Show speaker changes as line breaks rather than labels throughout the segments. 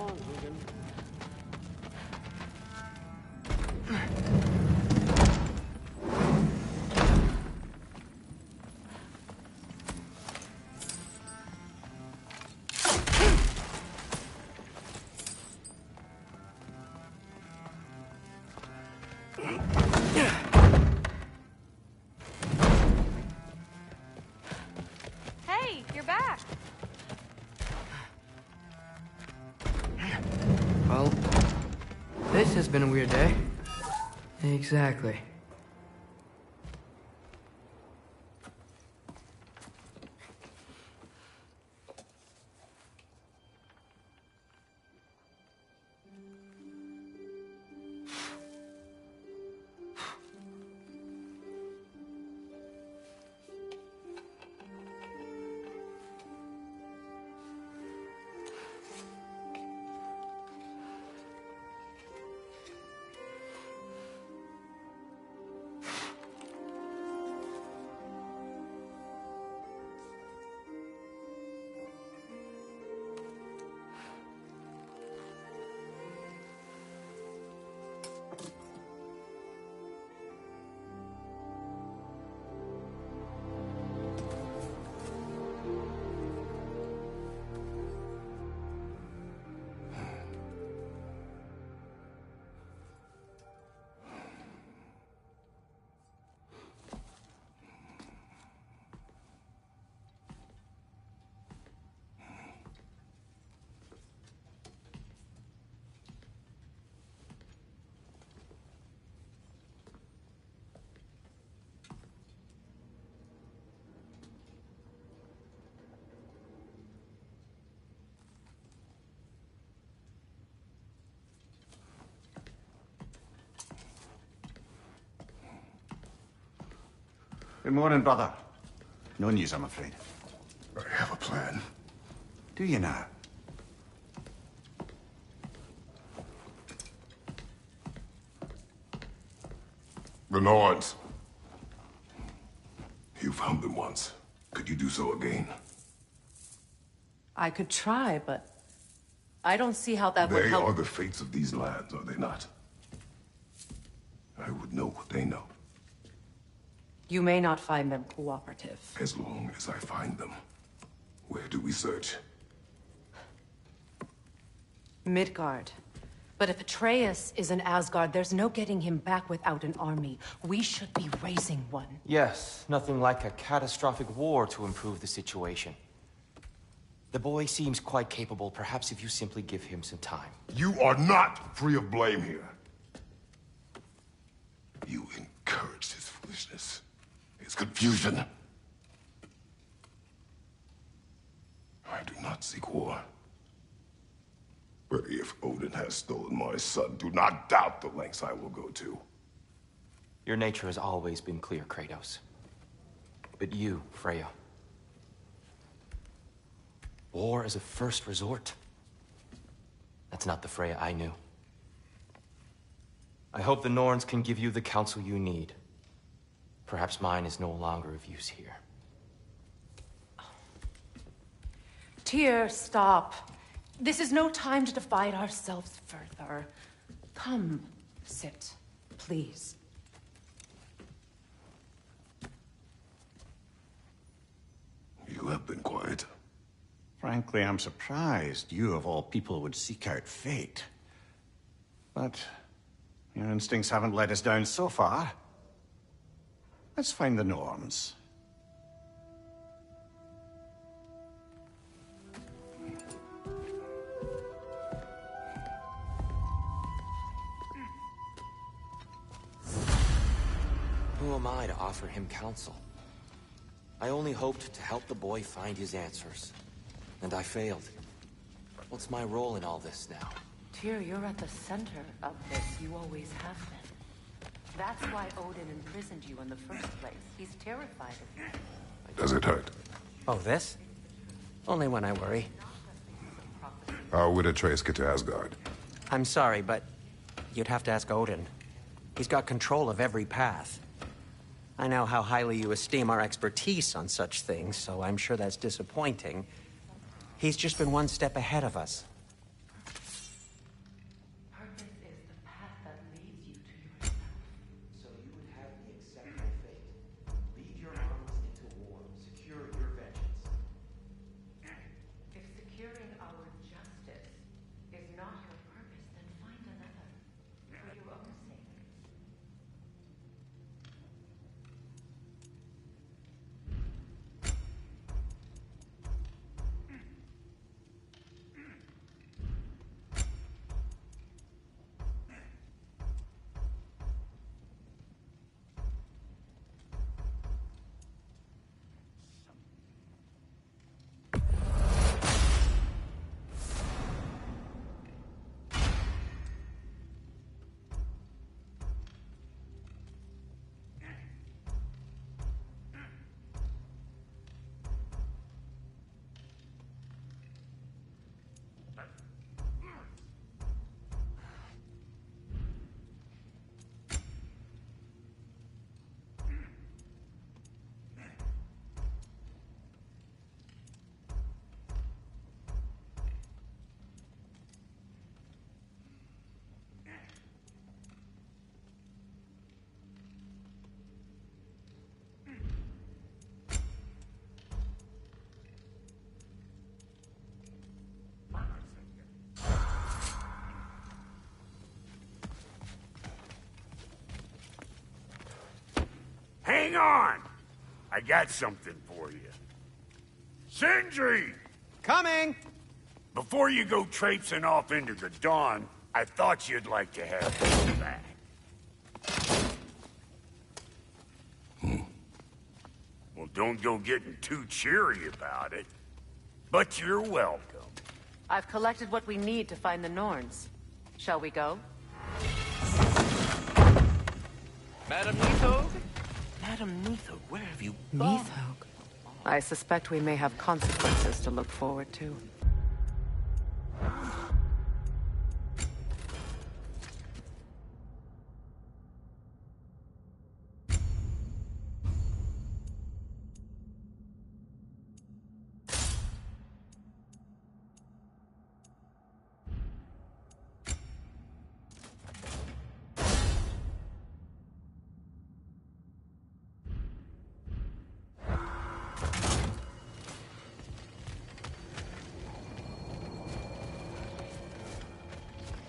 on, Hogan.
Hey, you're back.
Well, this has been a weird day. Exactly.
Good morning, brother. No news, I'm afraid.
I have a plan.
Do you now?
The Norns. You found them once. Could you do so again?
I could try, but I don't see how that would help.
They are the fates of these lands, are they not? I would know what they know.
You may not find them cooperative.
As long as I find them. Where do we search?
Midgard. But if Atreus is in Asgard, there's no getting him back without an army. We should be raising one.
Yes, nothing like a catastrophic war to improve the situation. The boy seems quite capable. Perhaps if you simply give him some time.
You are not free of blame here. You encouraged his foolishness. His confusion. I do not seek war. But if Odin has stolen my son, do not doubt the lengths I will go to.
Your nature has always been clear, Kratos. But you, Freya. War as a first resort. That's not the Freya I knew. I hope the Norns can give you the counsel you need. Perhaps mine is no longer of use here.
Tyr, stop. This is no time to divide ourselves further. Come, sit, please.
You have been quiet.
Frankly, I'm surprised you, of all people, would seek out fate. But your instincts haven't let us down so far. Let's find the Norns.
Who am I to offer him counsel? I only hoped to help the boy find his answers. And I failed. What's my role in all this now?
Tyr, you're at the center of this. You always have been. That's why Odin imprisoned you in the first place. He's terrified of you.
Does it hurt?
Oh, this? Only when I worry.
How would Atreus get to Asgard?
I'm sorry, but you'd have to ask Odin. He's got control of every path. I know how highly you esteem our expertise on such things, so I'm sure that's disappointing. He's just been one step ahead of us.
Hang on! I got something for you. Sindri!
Coming!
Before you go traipsing off into the dawn, I thought you'd like to have this back. Well, don't go getting too cheery about it. But you're welcome.
I've collected what we need to find the Norns. Shall we go?
Madam Neathog? Madam Neathog, where have you gone?
Neathog? I suspect we may have consequences to look forward to.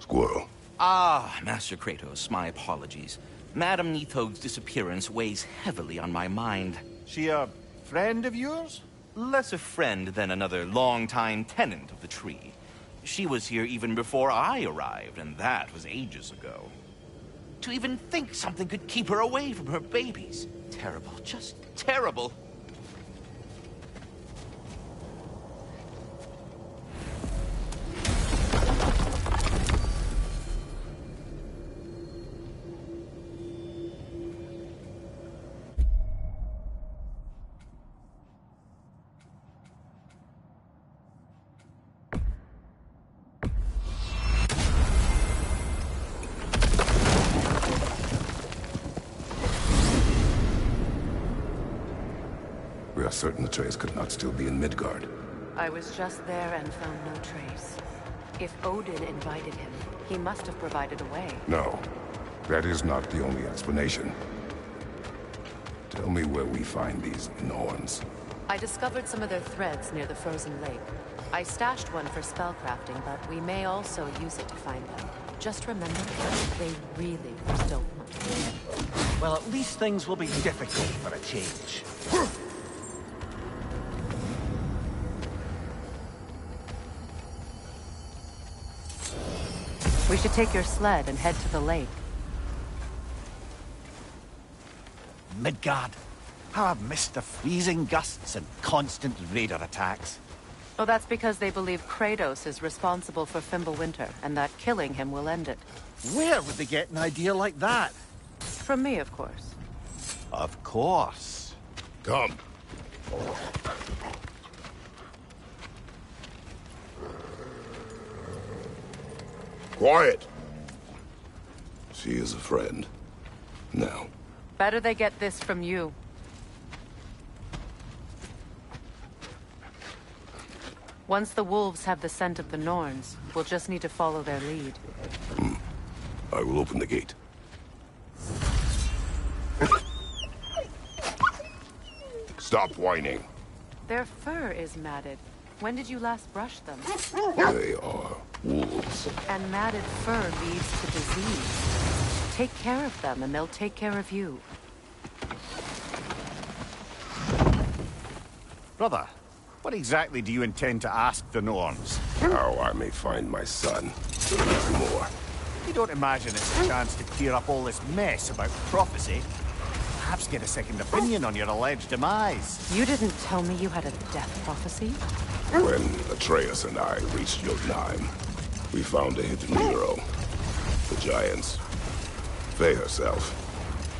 Squirrel.
Ah, Master Kratos, my apologies. Madam Neathog's disappearance weighs heavily on my mind.
She a friend of yours?
Less a friend than another longtime tenant of the tree. She was here even before I arrived, and that was ages ago. To even think something could keep her away from her babies. Terrible, just terrible.
We are certain the trace could not still be in Midgard.
I was just there and found no trace. If Odin invited him, he must have provided a way.
No, that is not the only explanation. Tell me where we find these Norns.
I discovered some of their threads near the frozen lake. I stashed one for spellcrafting, but we may also use it to find them. Just remember, they really don't want.
Well, at least things will be difficult for a change.
We should take your sled and head to the lake.
Midgard. How I've missed the freezing gusts and constant raider attacks.
Oh, that's because they believe Kratos is responsible for Fimbulwinter, and that killing him will end it.
Where would they get an idea like that?
From me, of course.
Of course.
Come. Quiet! She is a friend. Now.
Better they get this from you. Once the wolves have the scent of the Norns, we'll just need to follow their lead.
I will open the gate. Stop whining.
Their fur is matted. When did you last brush them?
They are wolves.
And matted fur leads to disease. Take care of them, and they'll take care of you.
Brother, what exactly do you intend to ask the Norns?
How I may find my son. Nothing more.
You don't imagine it's a chance to clear up all this mess about prophecy? Perhaps get a second opinion on your alleged demise.
You didn't tell me you had a death prophecy?
When Atreus and I reached Jotunheim, we found a hidden hero. The Giants. Faye herself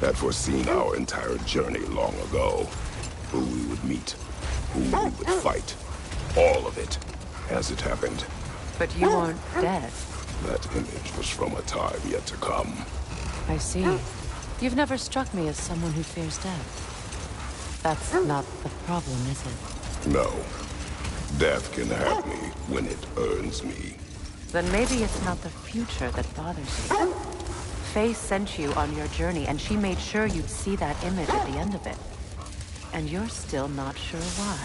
had foreseen our entire journey long ago. Who we would meet, who we would fight. All of it, as it happened.
But you aren't dead.
That image was from a time yet to come.
I see. You've never struck me as someone who fears death. That's not the problem, is it?
No. Death can have me when it earns me.
Then maybe it's not the future that bothers you. Faye sent you on your journey, and she made sure you'd see that image at the end of it. And you're still not sure why.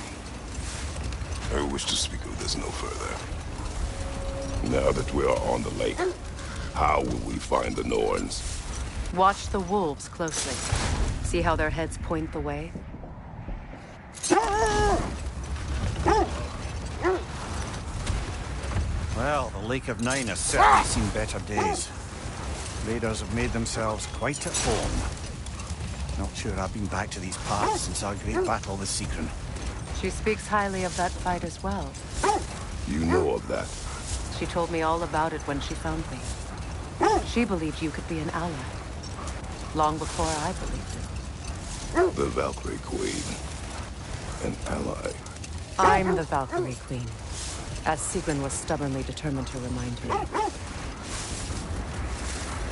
I wish to speak of this no further. Now that we are on the lake, how will we find the Norns?
Watch the wolves closely. See how their heads point the way?
Well, the Lake of Nine has certainly seen better days. Raiders have made themselves quite at home. Not sure I've been back to these parts since our great battle with Secret.
She speaks highly of that fight as well.
You know of that?
She told me all about it when she found me. She believed you could be an ally. Long before I believed it.
The Valkyrie Queen. An ally.
I'm the Valkyrie Queen, as Sigrun was stubbornly determined to remind me.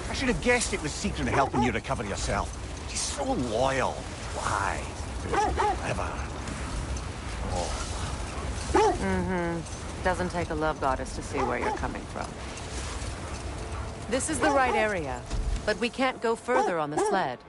I should have guessed it was Secret helping you recover yourself. She's so loyal. Why? Ever. Oh.
Doesn't take a love goddess to see where you're coming from. This is the right area, but we can't go further on the sled.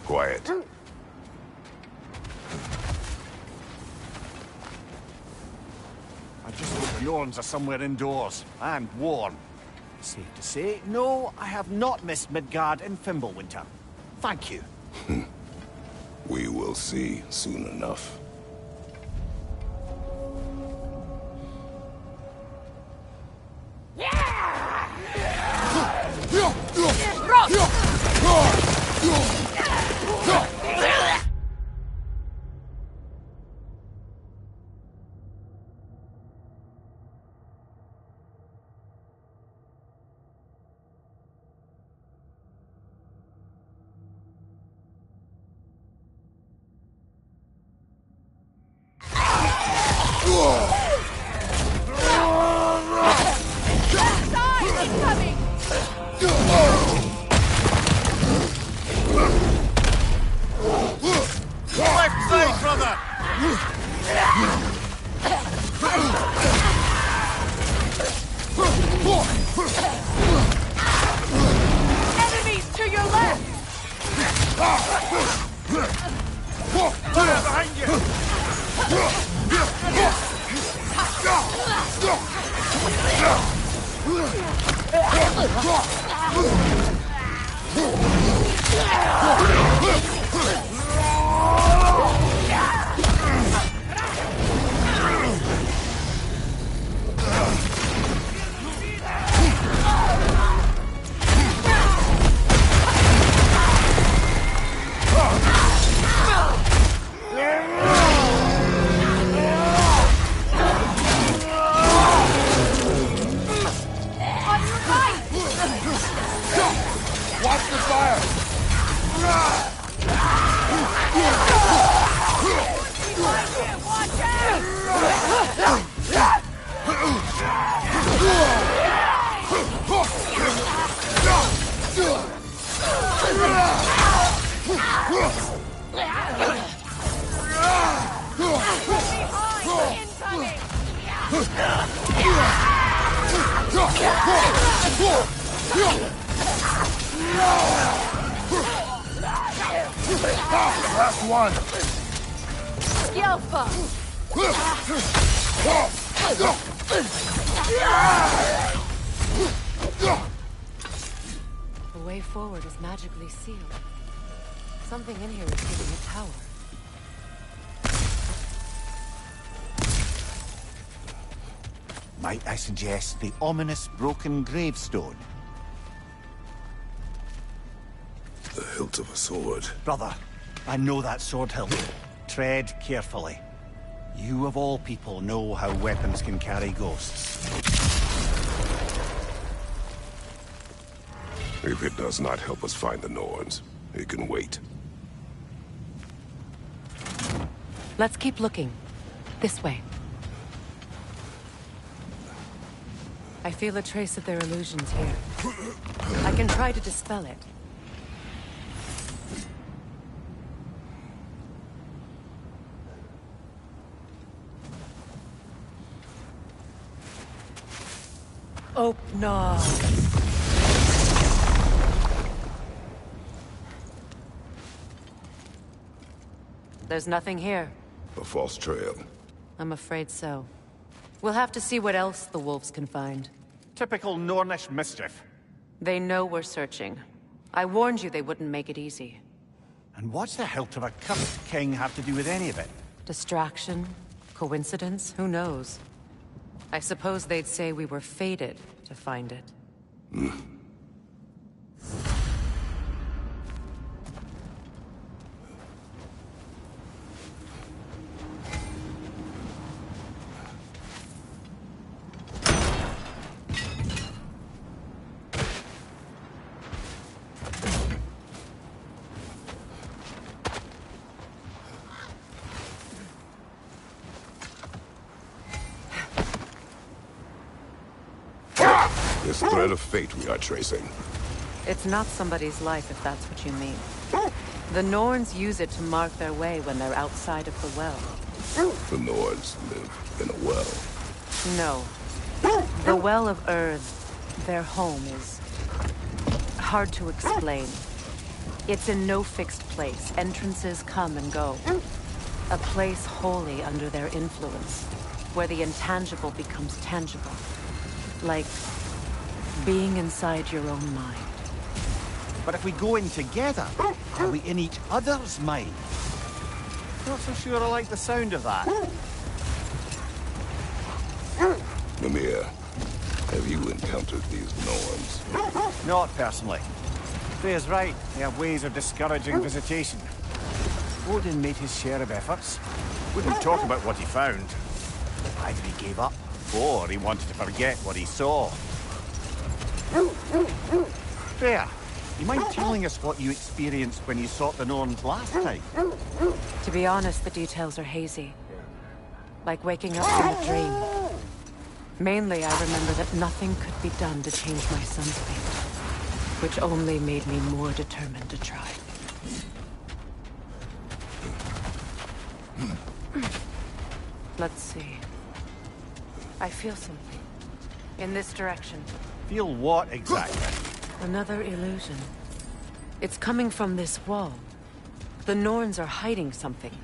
Quiet.
I just hope the Norns are somewhere indoors, and warm. Safe to say, no, I have not missed Midgard and Fimbulwinter. Thank you.
We will see soon enough.
Left side, brother!
Enemies to your left!
Fire behind you!
Watch the fire! Last one!
Yelpa!
The way forward is magically sealed. Something in here is giving it power.
Might I suggest the ominous broken gravestone?
The hilt of a sword.
Brother, I know that sword hilt. Tread carefully. You of all people know how weapons can carry ghosts.
If it does not help us find the Norns, it can wait.
Let's keep looking. This way. I feel a trace of their illusions here. I can try to dispel it. Oh, no. There's nothing here.
A false trail.
I'm afraid so. We'll have to see what else the wolves can find.
Typical Nornish mischief.
They know we're searching. I warned you they wouldn't make it easy.
And what's the hilt of a cursed king have to do with any of it?
Distraction? Coincidence? Who knows? I suppose they'd say we were fated to find it.
This thread of fate we are tracing.
It's not somebody's life, if that's what you mean. The Norns use it to mark their way when they're outside of the well.
The Nords live in a well.
No. The Well of Erd, their home, is hard to explain. It's in no fixed place. Entrances come and go. A place wholly under their influence, where the intangible becomes tangible. Like being inside your own mind.
But if we go in together, are we in each other's mind? Not so sure I like the sound of that.
Mimir, have you encountered these Norns?
Not personally. Freya's right. They have ways of discouraging visitation. Odin made his share of efforts. Wouldn't talk about what he found. Either he gave up, or he wanted to forget what he saw. Freya, you mind telling us what you experienced when you sought the Norns last time?
To be honest, the details are hazy. Like waking up from a dream. Mainly, I remember that nothing could be done to change my son's fate, which only made me more determined to try. Let's see. I feel something. In this direction.
Feel what exactly?
Another illusion. It's coming from this wall. The Norns are hiding something.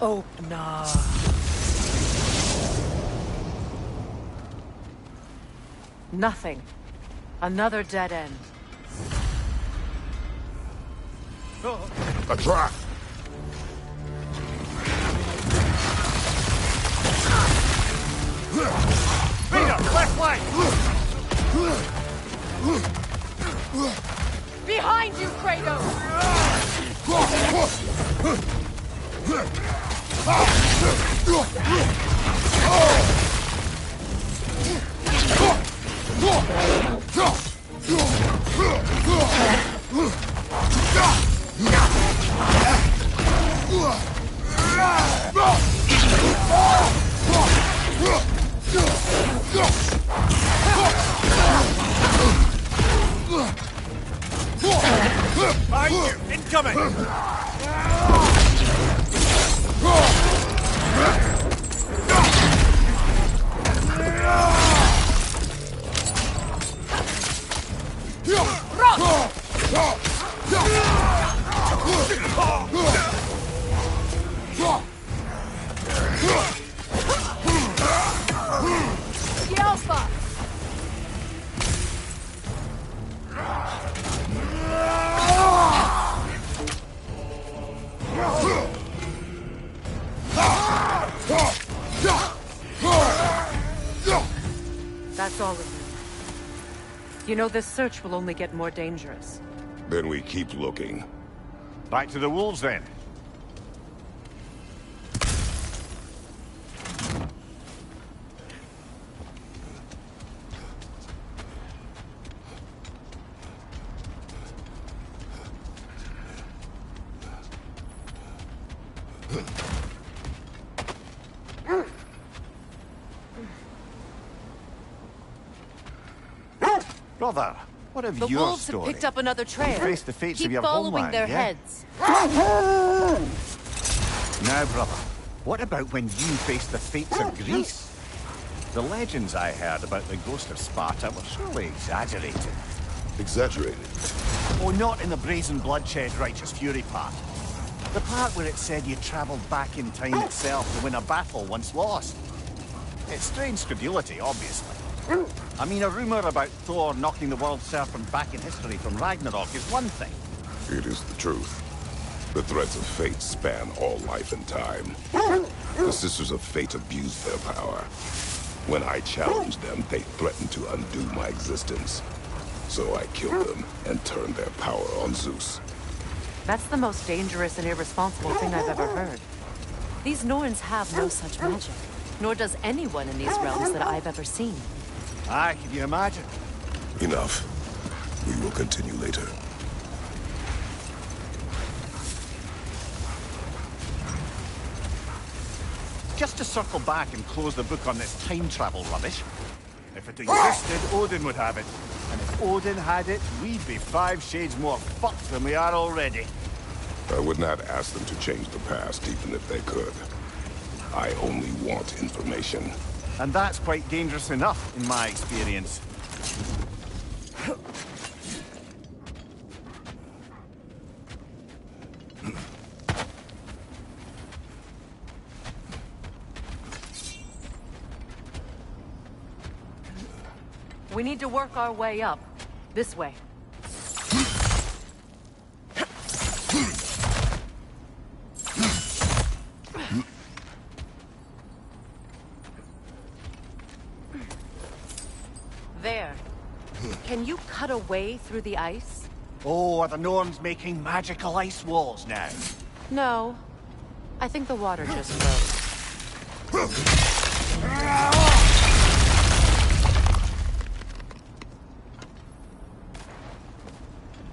Oh, no. Nothing. Another dead end.
A trap!
Peter, left flank!
Behind you, Kratos!
Behind you! Incoming!
Alpha!
That's all of them. You know, this search will only get more dangerous.
Then we keep looking.
Back to the wolves, then. Brother, what of
The
your
wolves
story?
have picked up another trail.
Face the fates
Keep
of your
following
homeland,
their
yeah?
heads.
Now, brother, What about when you faced the fates of Greece? The legends I heard about the ghost of Sparta were surely exaggerated.
Exaggerated?
Oh, not in the brazen bloodshed righteous fury part. The part where it said you travelled back in time itself to win a battle once lost. It's strange credulity, obviously. I mean, a rumour about Thor knocking the world serpent back in history from Ragnarok is one thing.
It is the truth. The threads of fate span all life and time. The Sisters of Fate abused their power. When I challenged them, they threatened to undo my existence. So I killed them and turned their power on Zeus.
That's the most dangerous and irresponsible thing I've ever heard. These Norns have no such magic, nor does anyone in these realms that I've ever seen.
Aye, can you imagine?
Enough. We will continue later.
Just to circle back and close the book on this time travel rubbish. If it existed, Odin would have it. And if Odin had it, we'd be 5 shades more fucked than we are already.
I would not ask them to change the past, even if they could. I only want information.
And that's quite dangerous enough, in my experience.
We need to work our way up. This way. There. Can you cut a way through the ice?
Oh, are the Norns making magical ice walls now?
No. I think the water just froze.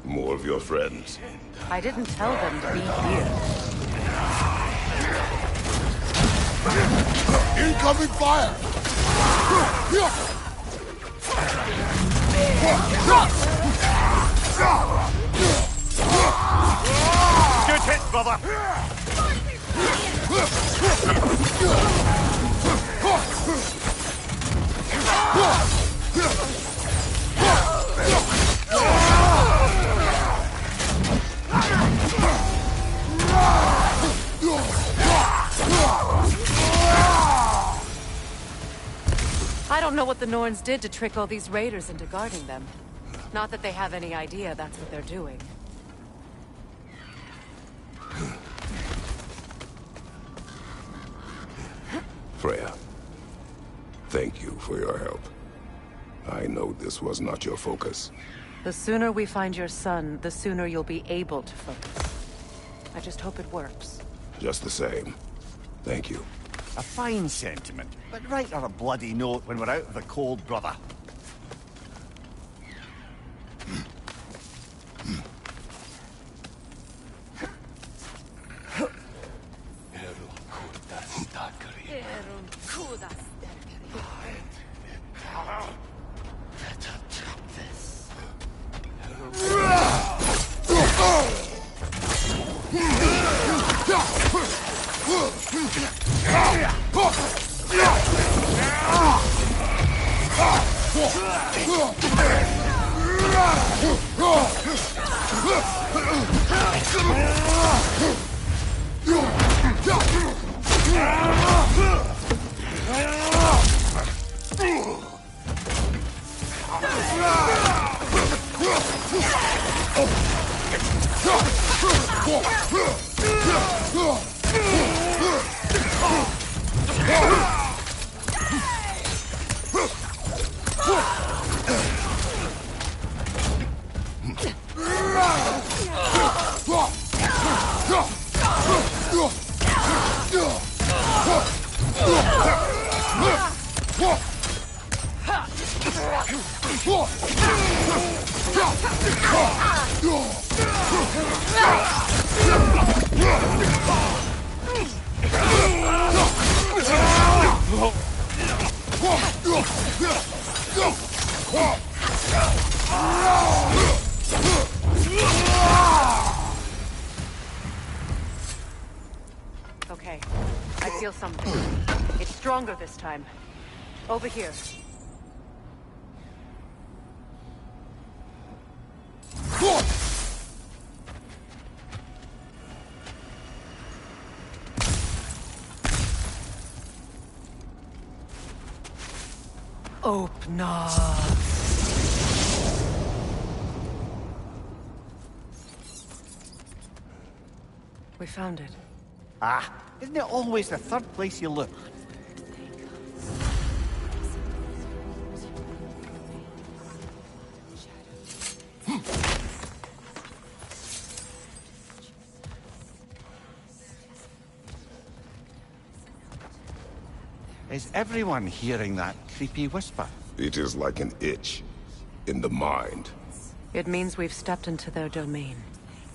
More of your friends.
I didn't tell them to be here.
Incoming fire!
Good hit, brother!
I don't know what the Norns did to trick all these raiders into guarding them. Not that they have any idea that's what they're doing.
Freya, thank you for your help. I know this was not your focus.
The sooner we find your son, the sooner you'll be able to focus. I just hope it works.
Just the same. Thank you.
A fine sentiment, but write her a bloody note when we're out of the cold, brother.
time. Over here. Open up. We found it.
Ah, isn't it always the third place you look? Is everyone hearing that creepy whisper?
It is like an itch in the mind.
It means we've stepped into their domain.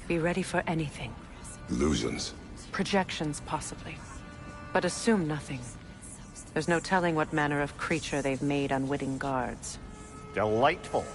Be ready for anything.
Illusions.
Projections, possibly. But assume nothing. There's no telling what manner of creature they've made unwitting guards.
Delightful.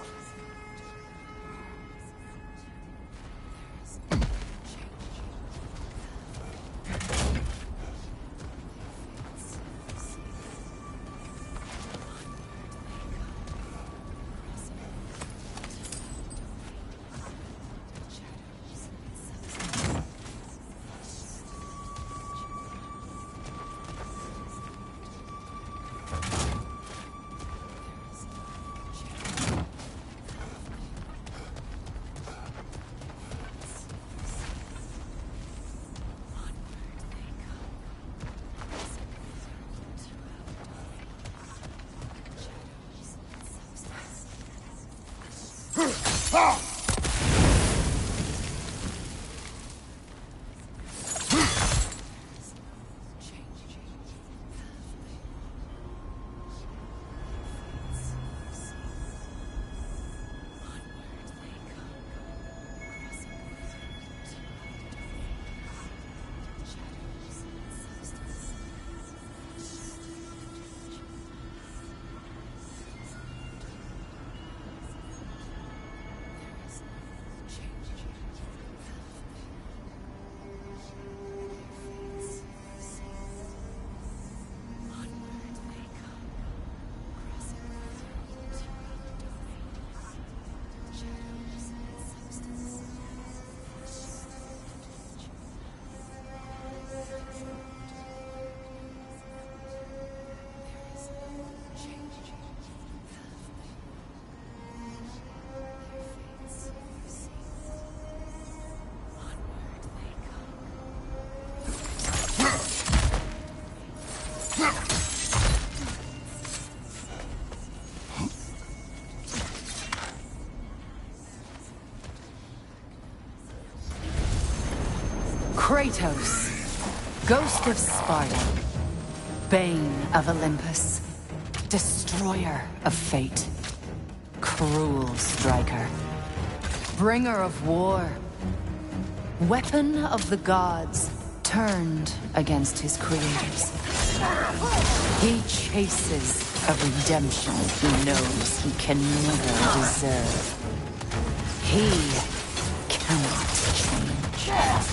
Kratos, Ghost of Sparta, Bane of Olympus, Destroyer of Fate, Cruel Striker, Bringer of War, Weapon of the Gods, turned against his creators. He chases a redemption he knows he can never deserve. He cannot change.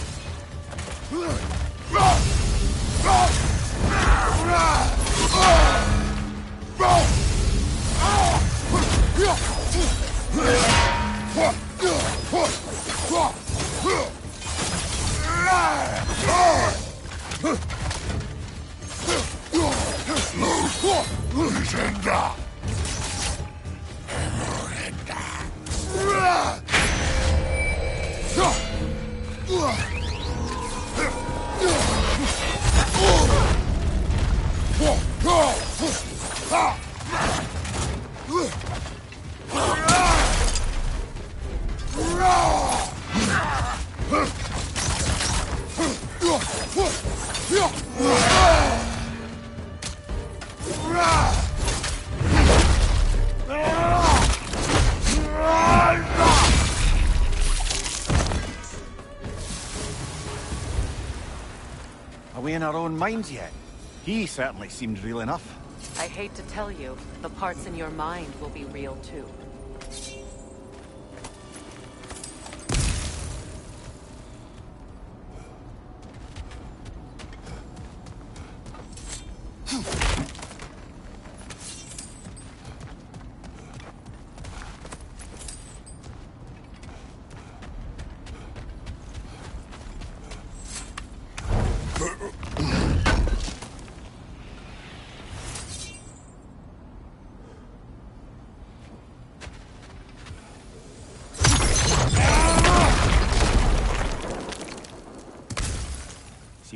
Are we in our own minds yet? He certainly seemed real enough.
I hate to tell you, the parts in your mind will be real too.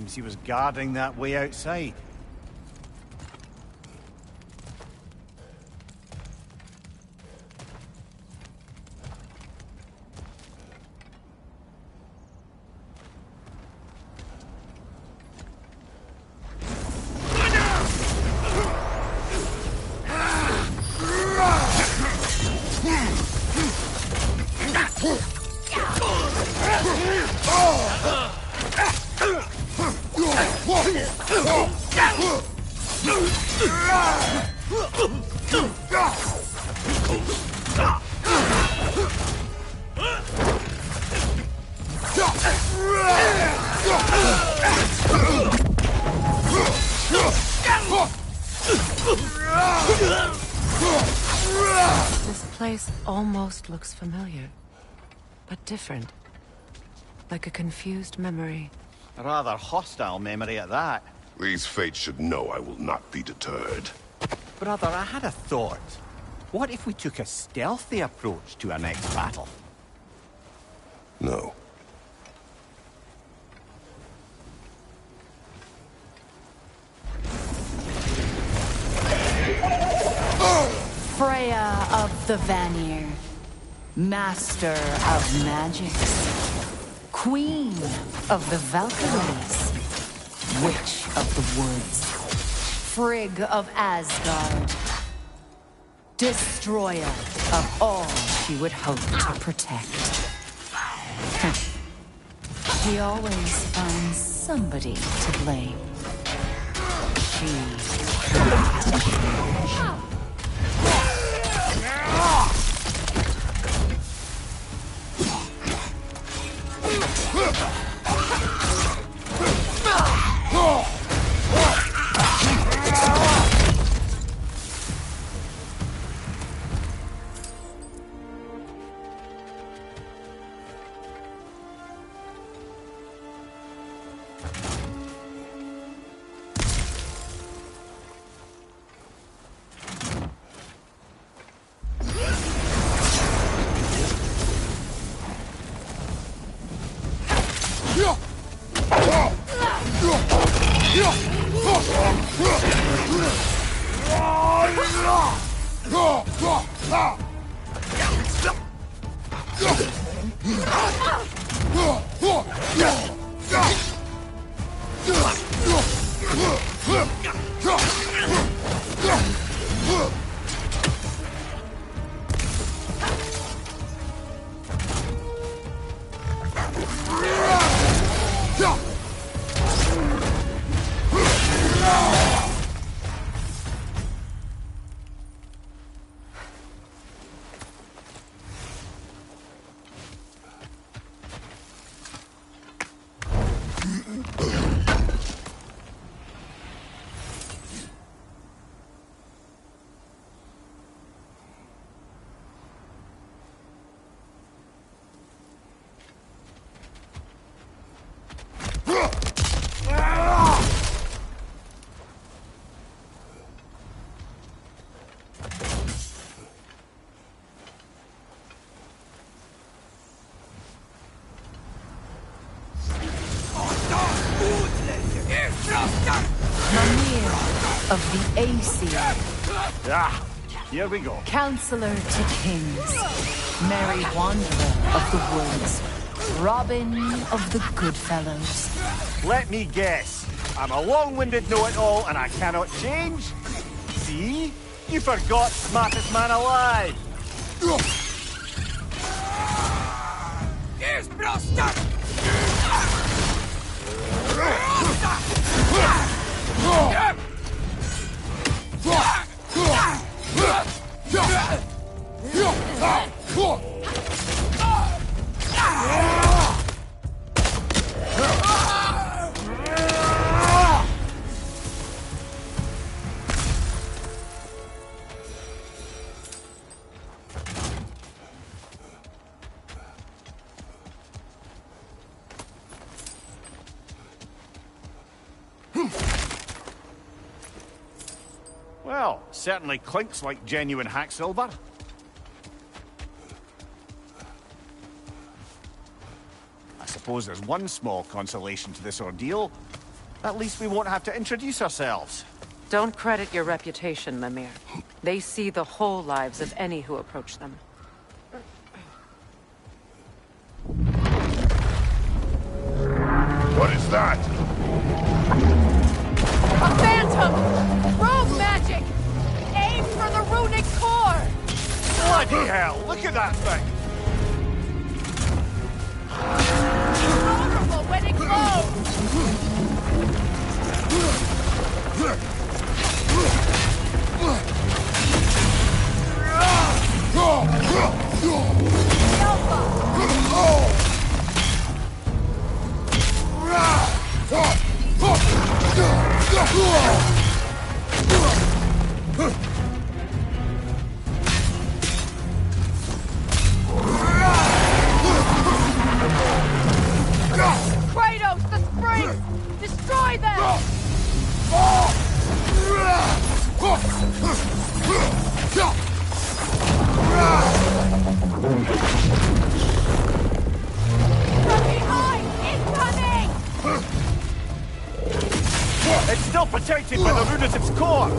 Seems he was guarding that way outside.
This place almost looks familiar, but different. Like a confused memory.
A rather hostile memory at that.
These fates should know I will not be deterred.
Brother, I had a thought. What if we took a stealthy approach to our next battle?
No.
Freya of the Vanir, Master of Magics, Queen of the Valkyries, Witch of the Woods, Frigg of Asgard, Destroyer of all she would hope to protect. She always finds somebody to blame. Of the Aesir.
Ah, here we go.
Counselor to kings. Merry wanderer of the woods. Robin of the Goodfellows.
Let me guess. I'm a long-winded know-it-all and I cannot change? See? You forgot smartest man alive.
Here's Broster!
Well, certainly clinks like genuine hack silver. I suppose there's one small consolation to this ordeal. At least we won't have to introduce ourselves.
Don't credit your reputation, Mimir. They see the whole lives of any who approach them.
What is that?
A phantom! Rogue magic! Aim for the runic core!
Bloody hell, look at that thing!
Vulnerable when it glows! Kratos, the springs! Destroy them! From behind! Incoming!
It's still protected by the Lunatic's core!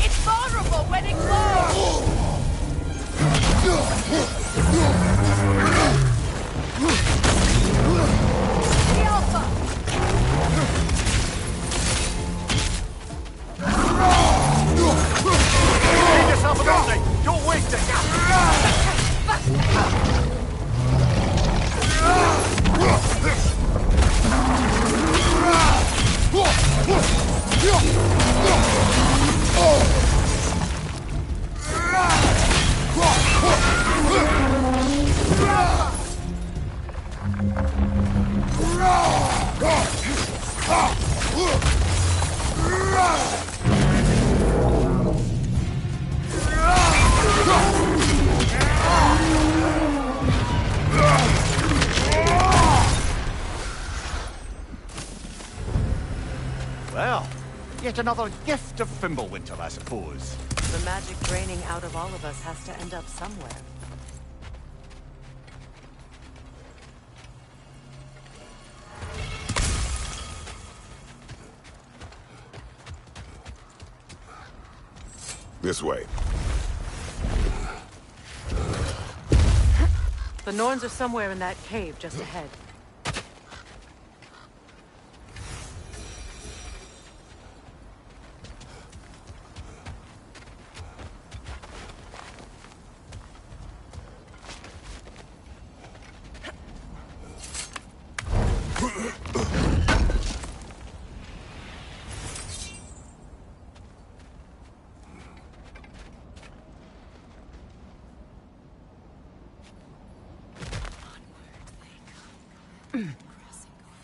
It's vulnerable when it glows! The Alpha!
Give yourself a mercy! Don't waste it! Well, yet another gift of Fimbulwinter, I suppose.
The magic draining out of all of us has to end up somewhere.
This way.
The Norns are somewhere in that cave just ahead.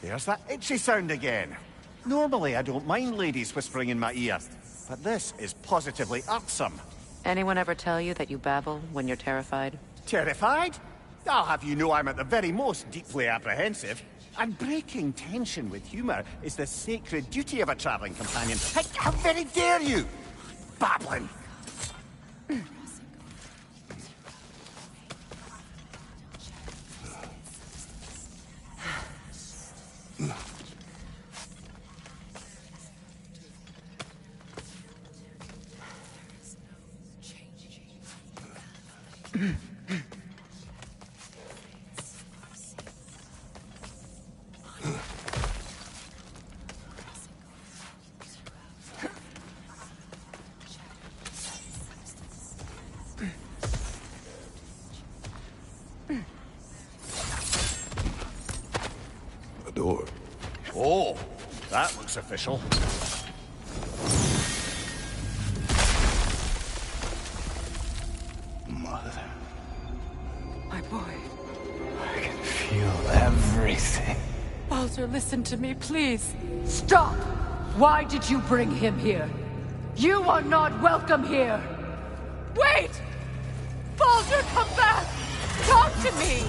There's that itchy sound again. Normally, I don't mind ladies whispering in my ear, but this is positively irksome.
Anyone ever tell you that you babble when you're terrified?
Terrified? I'll have you know I'm at the very most deeply apprehensive. And breaking tension with humor is the sacred duty of a traveling companion. How very dare you! Babbling!
A door.
Oh, that looks official.
Mother.
My boy.
I can feel everything.
Baldur, listen to me, please. Stop! Why did you bring him here? You are not welcome here! Wait! Baldur, come back! Talk to me!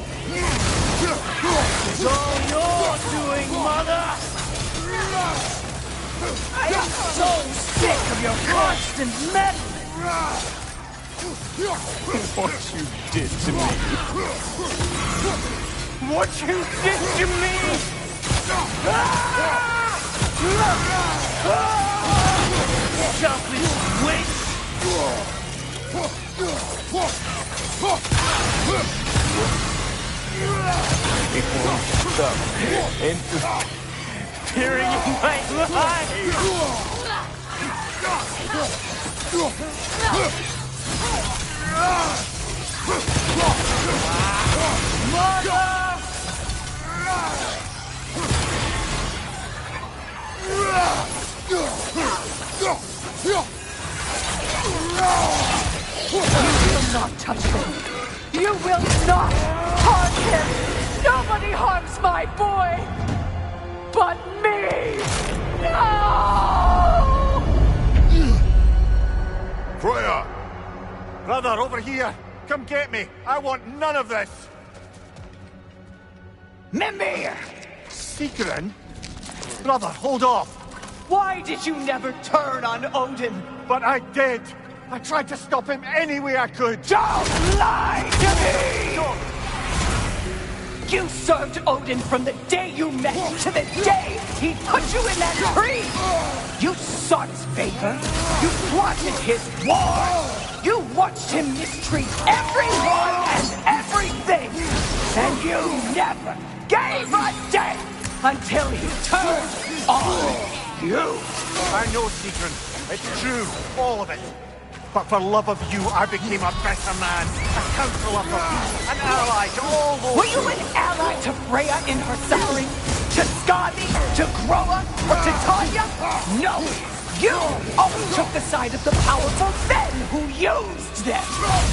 It's all you're doing, Mother! I am so sick of your constant meddling!
What you did to me.
What you did to me!
Selfish witch!
Interfering in my life!
You will not touch him! You will not harm him! Nobody harms my boy! But me! No!
Freya!
Brother, over here! Come get me! I want none of this!
Mimir!
Secret? Brother, hold off!
Why did you never turn on Odin?
But I did! I tried to stop him any way I could!
Don't lie to me! You served Odin from the day you met to the day he put you in that tree! You sought his favor, you plotted his war, you watched him mistreat everyone and everything, and you never gave a damn until he turned on you!
I know, Secret. It's true, all of it. But for love of you, I became a better man, a counselor for peace, an ally to all those...
Were you an ally to Freya in her suffering? To Skadi? To Groa? Or to Tanya? No! You always took the side of the powerful men who used them!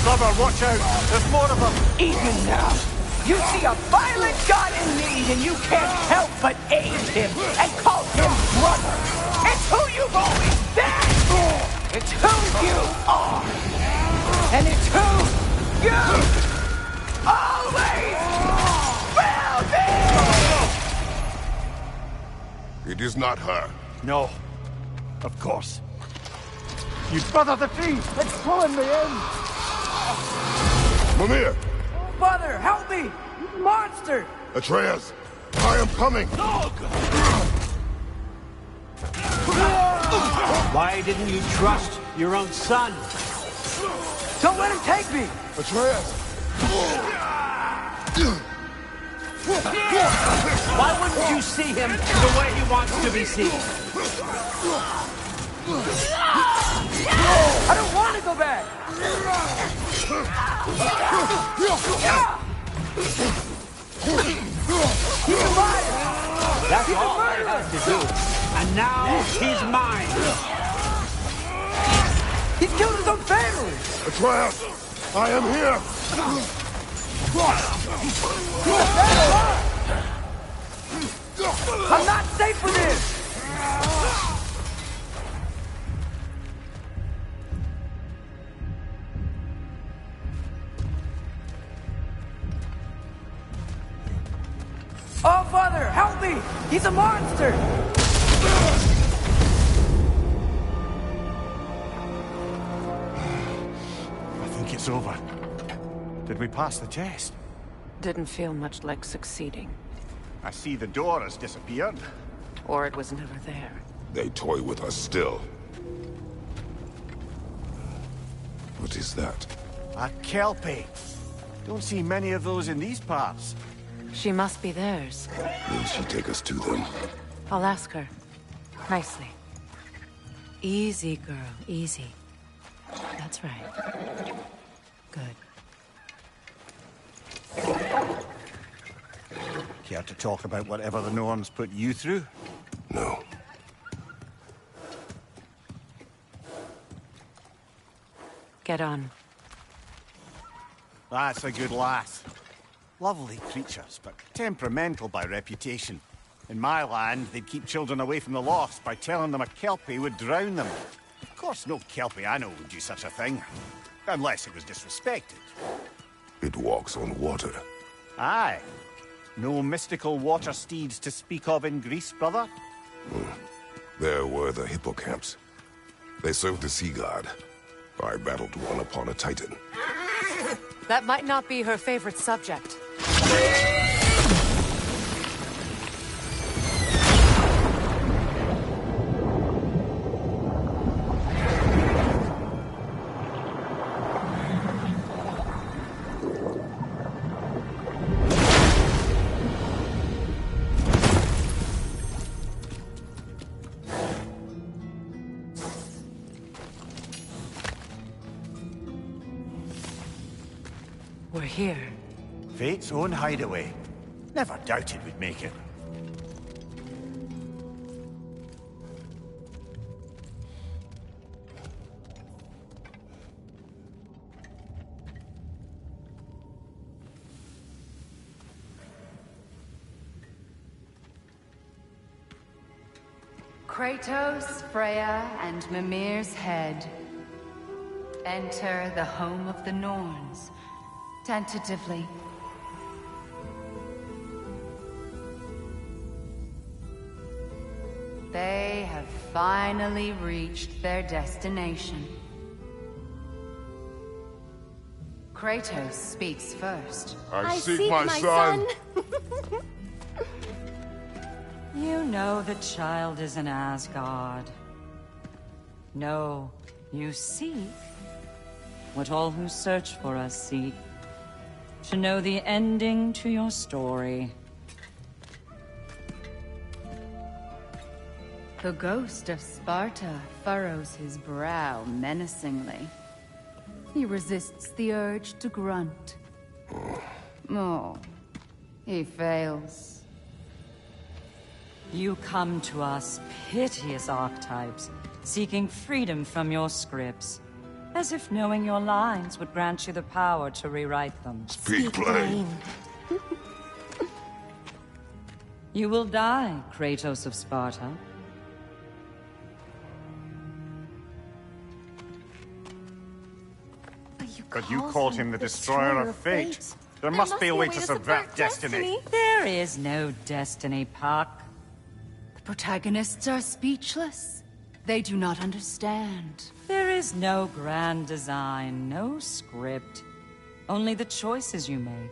Brother, watch out! There's more of them!
Even now, you see a violent god in need and you can't help but aid him and call him brother! It's who you've always been! It's who you are! And it's who you always will be!
It is not her.
No. Of course. You brother the tree! It's pulling me in!
Mimir!
Father, help me! Monster!
Atreus! I am coming!
Why didn't you trust your own son?
Don't let him take me!
Atreus!
Why wouldn't you see him the way he wants to be seen?
I don't want to go back! He's a liar!
That's all I have to do. And now he's mine.
He's killed his own family!
Atreus! I am here!
I'm not safe for this! Oh, Father, help me! He's a monster!
I think it's over. Did we pass the test?
Didn't feel much like succeeding.
I see the door has disappeared.
Or it was never there.
They toy with us still. What is that?
A Kelpie. Don't see many of those in these parts.
She must be theirs.
Will she take us to them?
I'll ask her. Nicely. Easy, girl. Easy. That's right. Good.
Care to talk about whatever the Norns put you through?
No.
Get on.
That's a good lass. Lovely creatures, but temperamental by reputation. In my land, they'd keep children away from the lost by telling them a Kelpie would drown them. Of course, no Kelpie I know would do such a thing. Unless it was disrespected.
It walks on water.
Aye. No mystical water steeds to speak of in Greece, brother?
There were the hippocamps. They served the sea god. I battled one upon a titan.
That might not be her favorite subject.
We're here.
Fate's own hideaway. Never doubted we'd make it.
Kratos, Freya, and Mimir's head. Enter the home of the Norns. Tentatively. They have finally reached their destination. Kratos speaks first.
I seek my son.
You know the child is in Asgard. No, you seek what all who search for us seek. To know the ending to your story.
The ghost of Sparta furrows his brow menacingly. He resists the urge to grunt. Oh, he fails.
You come to us, piteous archetypes, seeking freedom from your scripts. As if knowing your lines would grant you the power to rewrite them.
Speak plain.
You will die, Kratos of Sparta.
But you called him the Destroyer of Fate. There must be a way to subvert destiny.
There is no destiny, Puck.
The protagonists are speechless. They do not understand.
There is no grand design, no script. Only the choices you make.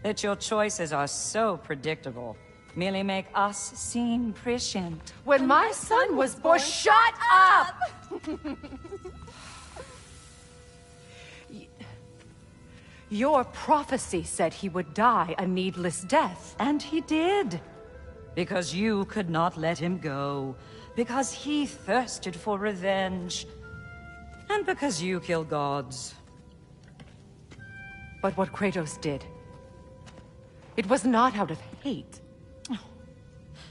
That your choices are so predictable, merely make us seem prescient.
When my son was born, shut up! Your prophecy said he would die a needless death.
And he did. Because you could not let him go. Because he thirsted for revenge. And because you kill gods.
But what Kratos did, it was not out of hate.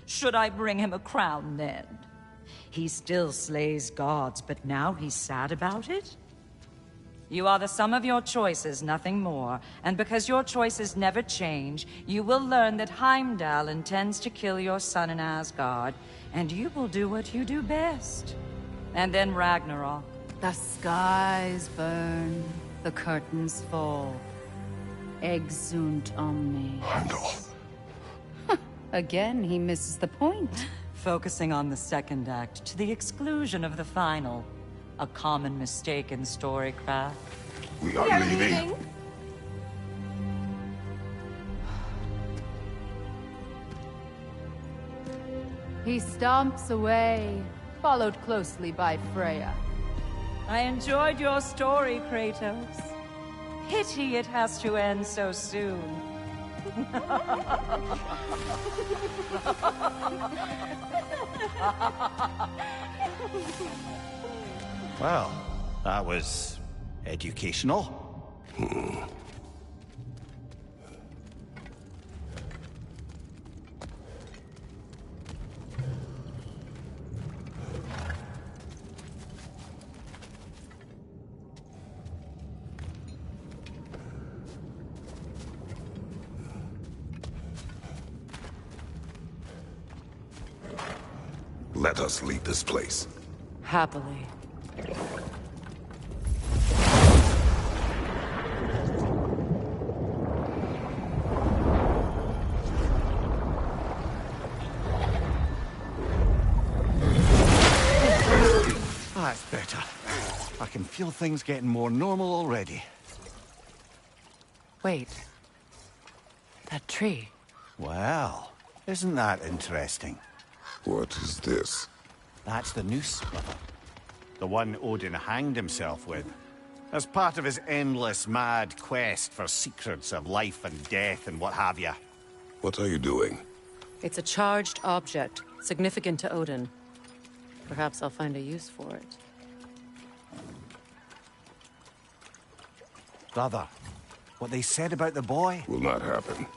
Should I bring him a crown then? He still slays gods, but now he's sad about it? You are the sum of your choices, nothing more. And because your choices never change, you will learn that Heimdall intends to kill your son in Asgard, and you will do what you do best. And then Ragnarok.
The skies burn, the curtains fall. Exunt omnes.
Heimdall.
Again, he misses the point.
Focusing on the second act to the exclusion of the final. A common mistake in storycraft.
We are leaving.
He stomps away, followed closely by Freya.
I enjoyed your story, Kratos. Pity it has to end so soon.
Well, that was educational.
Let us leave this place.
Happily.
That's better. I can feel things getting more normal already.
Wait. That tree.
Well, isn't that interesting?
What is this?
That's the noose, brother. The one Odin hanged himself with. As part of his endless, mad quest for secrets of life and death and what have you.
What are you doing?
It's a charged object, significant to Odin. Perhaps I'll find a use for it.
Brother, What they said about the boy?
Will not happen.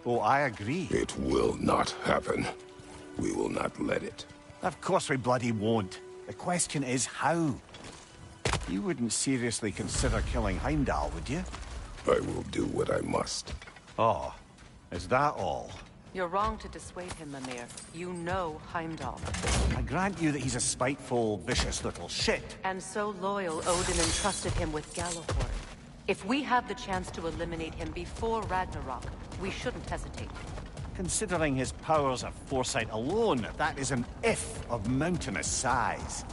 Oh, I agree.
It will not happen. We will not let it.
Of course we bloody won't. The question is how. You wouldn't seriously consider killing Heimdall, would you?
I will do what I must.
Oh, is that all?
You're wrong to dissuade him, Mimir. You know Heimdall.
I grant you that he's a spiteful, vicious little shit.
And so loyal, Odin entrusted him with Gjallarhorn. If we have the chance to eliminate him before Ragnarok, we shouldn't hesitate.
Considering his powers of foresight alone, that is an if of mountainous size.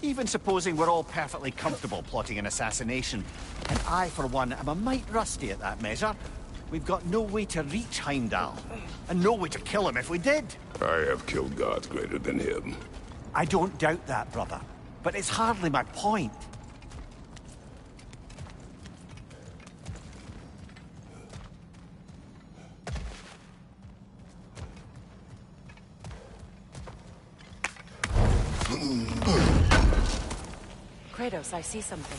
Even supposing we're all perfectly comfortable plotting an assassination, and I, for one, am a mite rusty at that measure, we've got no way to reach Heimdall, and no way to kill him if we did.
I have killed gods greater than him.
I don't doubt that, brother, but it's hardly my point.
Kratos, I see something.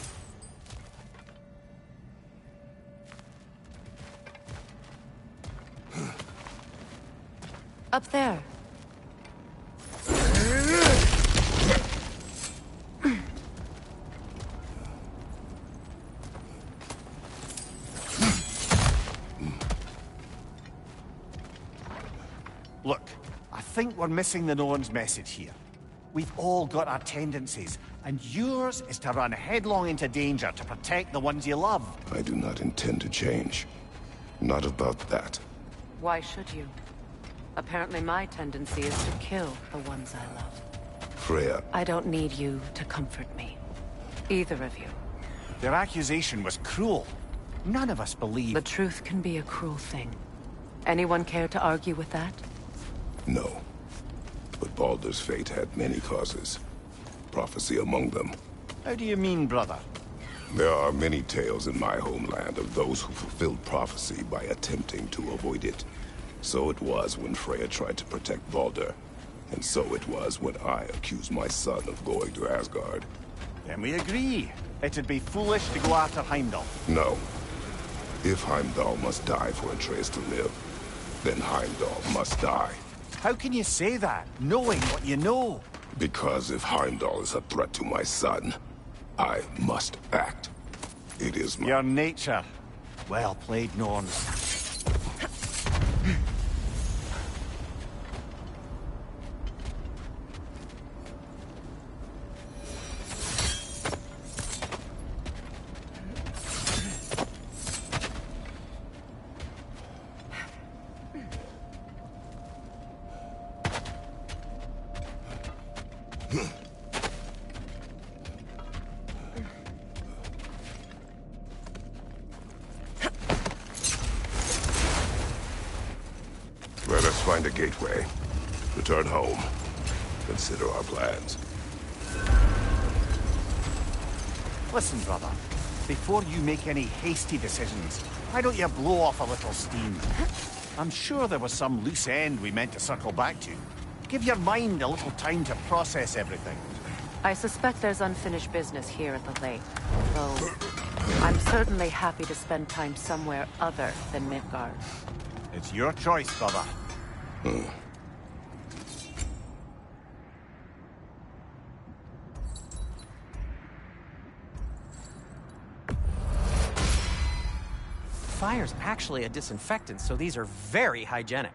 Up there.
Look, I think we're missing the Norn's message here. We've all got our tendencies, and yours is to run headlong into danger to protect the ones you love.
I do not intend to change. Not about that.
Why should you? Apparently my tendency is to kill the ones I love.
Freya.
I don't need you to comfort me. Either of you.
Their accusation was cruel. None of us believe...
The truth can be a cruel thing. Anyone care to argue with that?
No. But Baldur's fate had many causes. Prophecy among them.
How do you mean, brother?
There are many tales in my homeland of those who fulfilled prophecy by attempting to avoid it. So it was when Freya tried to protect Baldur. And so it was when I accused my son of going to Asgard.
Then we agree. It'd be foolish to go after Heimdall.
No. If Heimdall must die for Atreus to live, then Heimdall must die.
How can you say that, knowing what you know?
Because if Heimdall is a threat to my son, I must act. It is my...
Your nature. Well played, Norns.
Let us find a gateway. Return home. Consider our plans.
Listen, brother. Before you make any hasty decisions, why don't you blow off a little steam? I'm sure there was some loose end we meant to circle back to. Give your mind a little time to process everything.
I suspect there's unfinished business here at the lake. Though, I'm certainly happy to spend time somewhere other than Midgard.
It's your choice, brother.
Fire's actually a disinfectant, so these are very hygienic.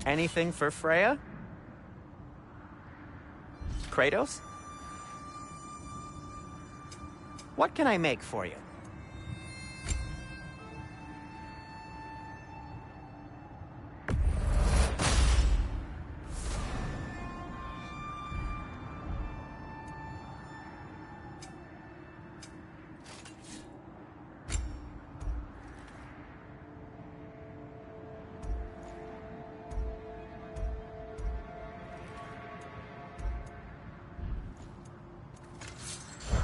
Anything for Freya? Kratos? What can I make for you?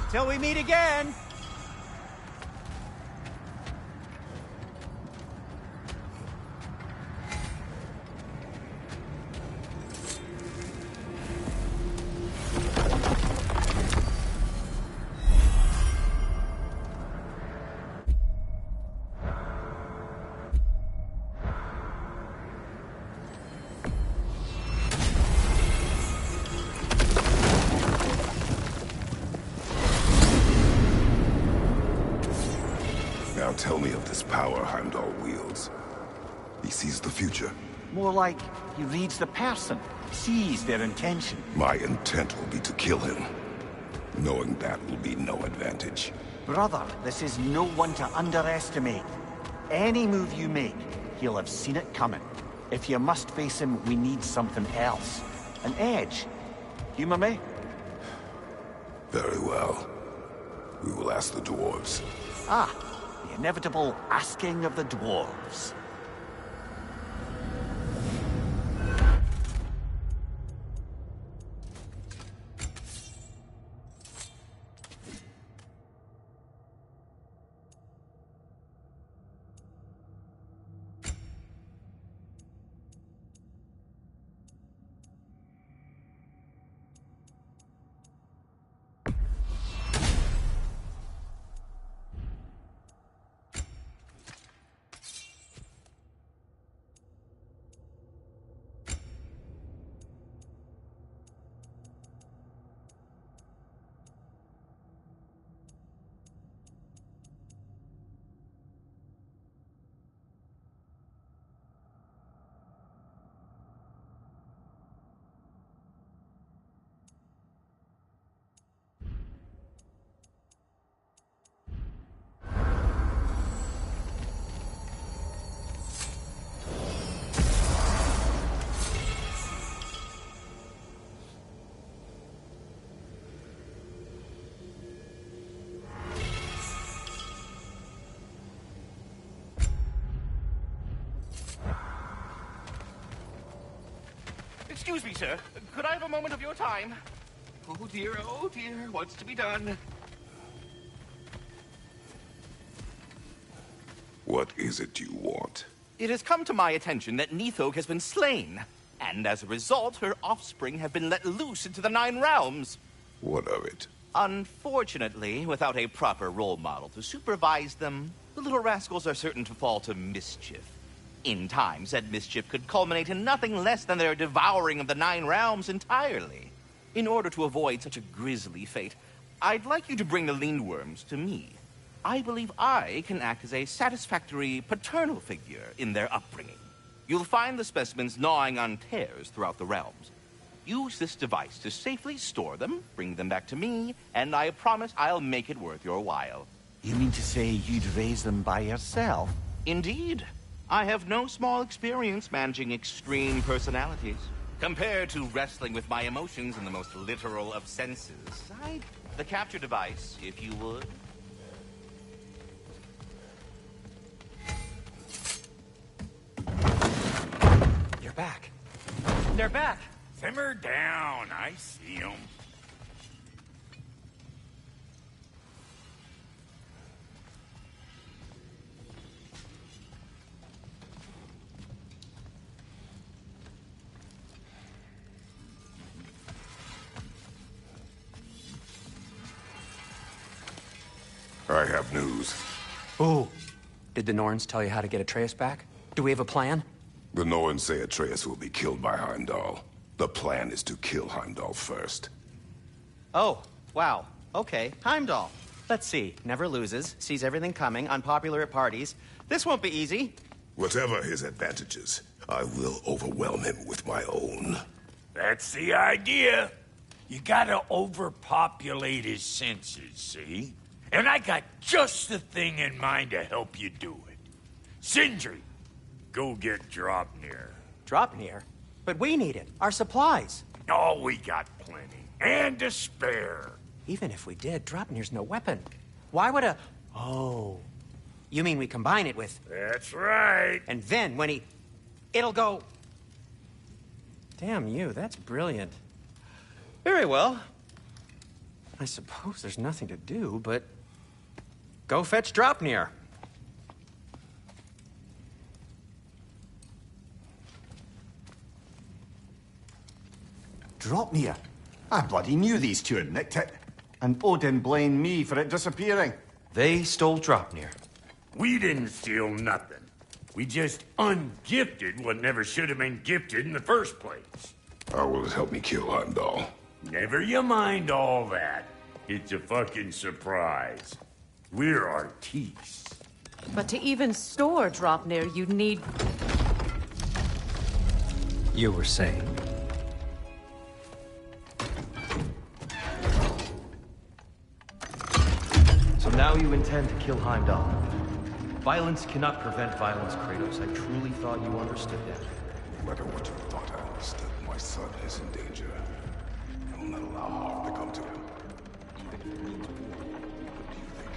Till we meet again!
Now tell me of this power Heimdall wields. He sees the future.
More like he reads the person, sees their intention.
My intent will be to kill him. Knowing that will be no advantage.
Brother, this is no one to underestimate. Any move you make, he'll have seen it coming. If you must face him, we need something else. An edge. Humor me?
Very well. We will ask the dwarves.
Ah, the inevitable asking of the dwarves.
Excuse me, sir. Could I have a moment of your time? Oh dear, what's to be done?
What is it you want?
It has come to my attention that Nithog has been slain, and as a result, her offspring have been let loose into the Nine Realms.
What of it?
Unfortunately, without a proper role model to supervise them, the little rascals are certain to fall to mischief. In time, said mischief could culminate in nothing less than their devouring of the Nine Realms entirely. In order to avoid such a grisly fate, I'd like you to bring the Lindworms to me. I believe I can act as a satisfactory paternal figure in their upbringing. You'll find the specimens gnawing on tears throughout the realms. Use this device to safely store them, bring them back to me, and I promise I'll make it worth your while.
You mean to say you'd raise them by yourself?
Indeed. I have no small experience managing extreme personalities. Compared to wrestling with my emotions in the most literal of senses, the capture device, if you would.
You're back.
They're back. Simmer down. I see them.
I have news.
Ooh. Did the Norns tell you how to get Atreus back? Do we have a plan?
The Norns say Atreus will be killed by Heimdall. The plan is to kill Heimdall first.
Oh, wow. Okay, Heimdall. Let's see. Never loses, sees everything coming, unpopular at parties. This won't be easy.
Whatever his advantages, I will overwhelm him with my own.
That's the idea. You gotta overpopulate his senses, see? And I got just the thing in mind to help you do it. Sindri, go get Draupnir.
Draupnir? But we need it. Our supplies.
Oh, we got plenty. And to spare.
Even if we did, Draupnir's no weapon. Why would a... Oh. You mean we combine it with...
That's right.
And then when he... It'll go... Damn you, that's brilliant. Very well. I suppose there's nothing to do, but... go fetch Draupnir.
Draupnir? I bloody knew these two had nicked it. And Odin blamed me for it disappearing.
They stole Draupnir.
We didn't steal nothing. We just ungifted what never should have been gifted in the first place.
How will it help me kill Heimdall?
Never you mind all that. It's a fucking surprise. We're artistes.
But to even store Draupnir, you'd need...
You were saying? So now you intend to kill Heimdall. Violence cannot prevent violence, Kratos. I truly thought you understood that.
No matter what you thought I understood, my son is in danger. I will not allow harm to come to him. Even if it means war. What do you think?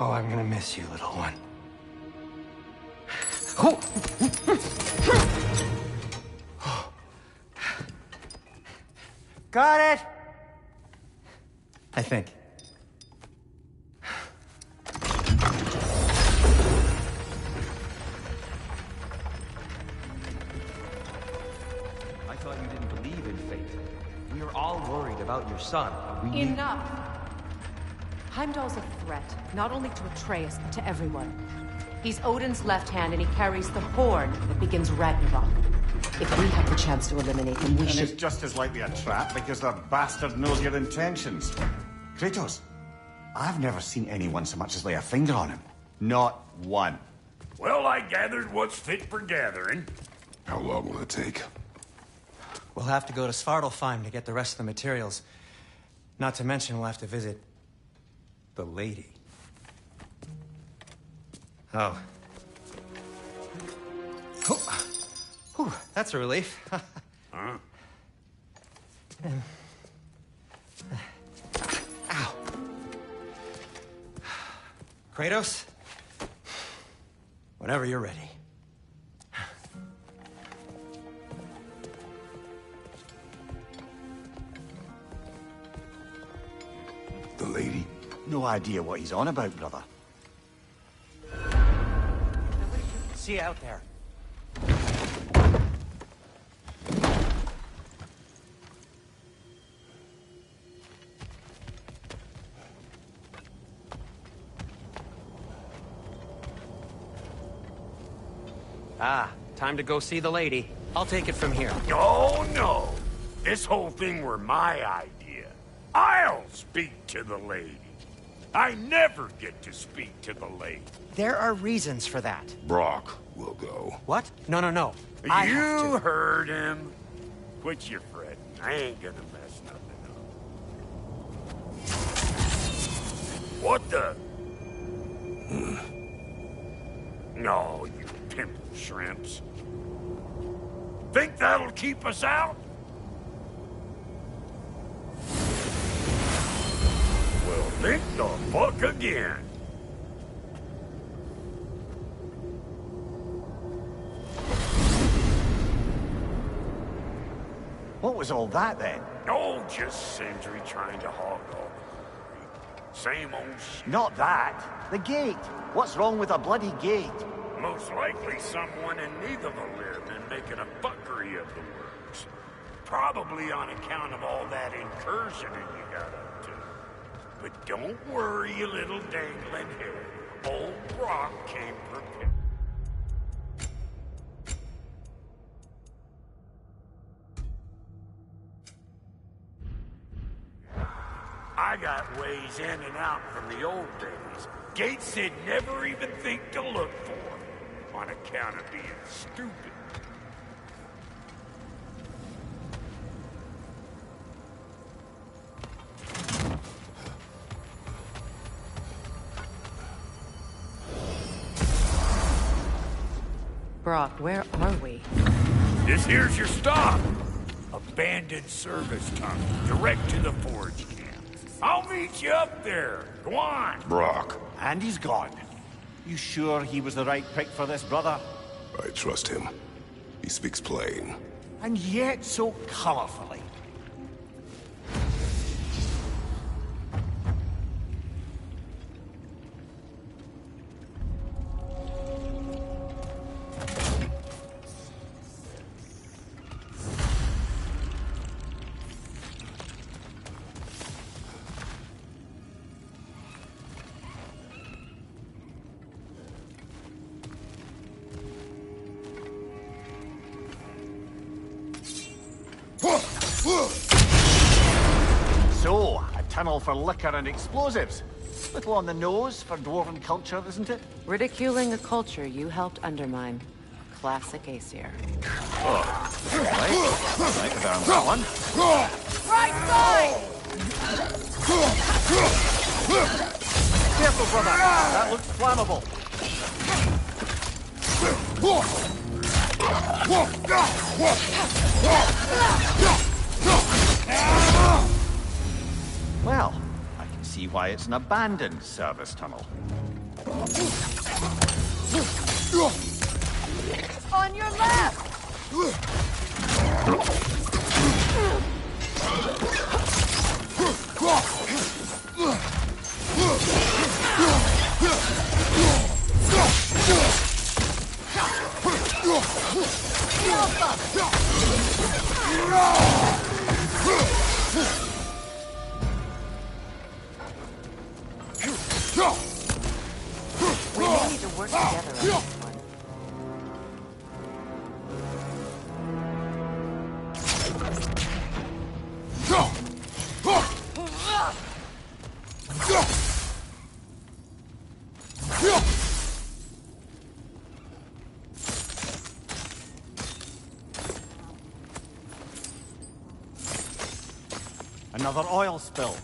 Oh, I'm gonna miss you, little one. Oh. Got it! I think.
I thought you didn't believe in fate. We are all worried about your son. We
Enough! Heimdall's a threat, not only to Atreus, but to everyone. He's Odin's left hand, and he carries the horn that begins Ragnarok. If we have the chance to eliminate him, we should...
And it's just as likely a trap because the bastard knows your intentions. Kratos, I've never seen anyone so much as lay a finger on him. Not one.
Well, I gathered what's fit for gathering.
How long will it take?
We'll have to go to Svartalfheim to get the rest of the materials. Not to mention we'll have to visit... the lady. Oh. Oh. Whew, that's a relief.
Huh?
Ow. Kratos? Whenever you're ready.
The lady?
No idea what he's on about, brother.
See you out there. Ah, time to go see the lady. I'll take it from here.
Oh, no. This whole thing were my idea. I'll speak to the lady. I never get to speak to the lady.
There are reasons for that.
Brock will go.
What? No.
You heard him. Quit your fretting. I ain't gonna mess nothing up. What the? No, you pimple shrimps. Think that'll keep us out? Well, think the fuck again.
What was all that, then?
Oh, just Sindri trying to hog all the glory. Same old shit.
Not that. The gate. What's wrong with a bloody gate?
Most likely someone in Nidavellir been making a fuckery of the works. Probably on account of all that incursioning you got up to. But don't worry, you little dangling head. Old Brock came prepared. got ways in and out from the old days. Gates they'd never even think to look for, on account of being stupid.
Brock, where are we?
This here's your stop. Abandoned service tunnel, direct to the forge camp. I'll meet you up there. Go on.
Brock.
And he's gone. You sure he was the right pick for this, brother?
I trust him. He speaks plain.
And yet so colorfully. So, a tunnel for liquor and explosives. Little on the nose for dwarven culture, isn't it?
Ridiculing a culture you helped undermine. Classic Aesir.
Oh, right, found that one.
Right side!
Careful, brother. That looks flammable. Well, I can see why it's an abandoned service tunnel.
On your left!
We may need to work together on this one.
Another oil spill.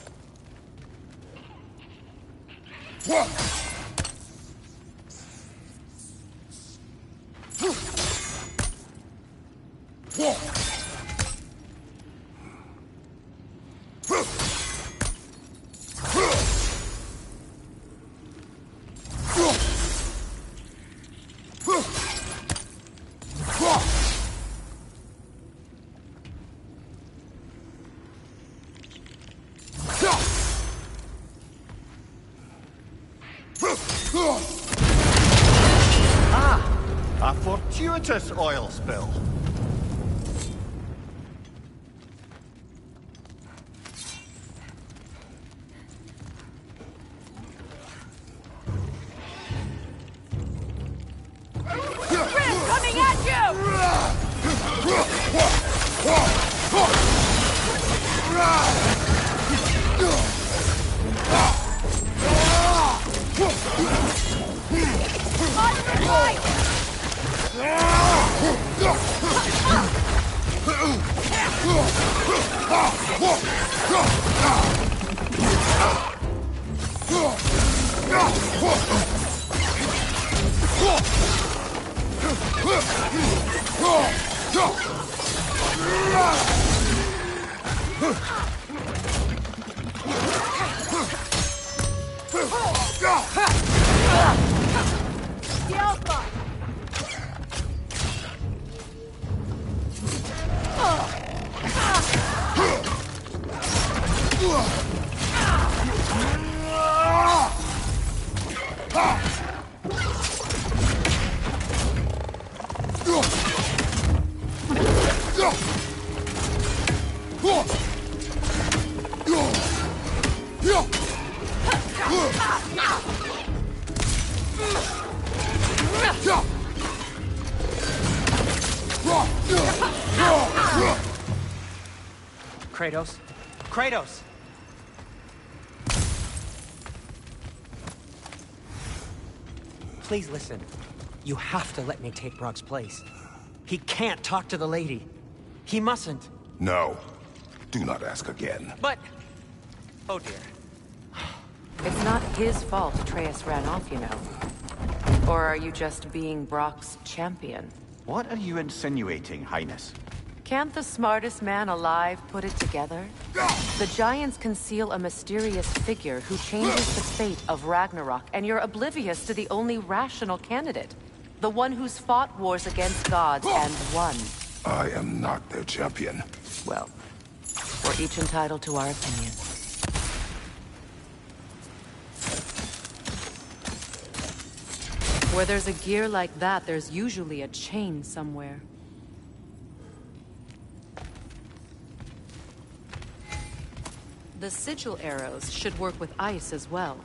A fortuitous oil spill.
Coming at
Kratos? Kratos! please listen. You have to let me take Brock's place. He can't talk to the lady. He mustn't.
No. Do not ask again.
But... Oh dear.
It's not his fault Atreus ran off, you know. Or are you just being Brock's champion?
What are you insinuating, Highness?
Can't the smartest man alive put it together? The Giants conceal a mysterious figure who changes the fate of Ragnarok, and you're oblivious to the only rational candidate. The one who's fought wars against gods and won.
I am not their champion.
Well, we're each entitled to our opinion. Where there's a gear like that, there's usually a chain somewhere. The sigil arrows should work with ice as well.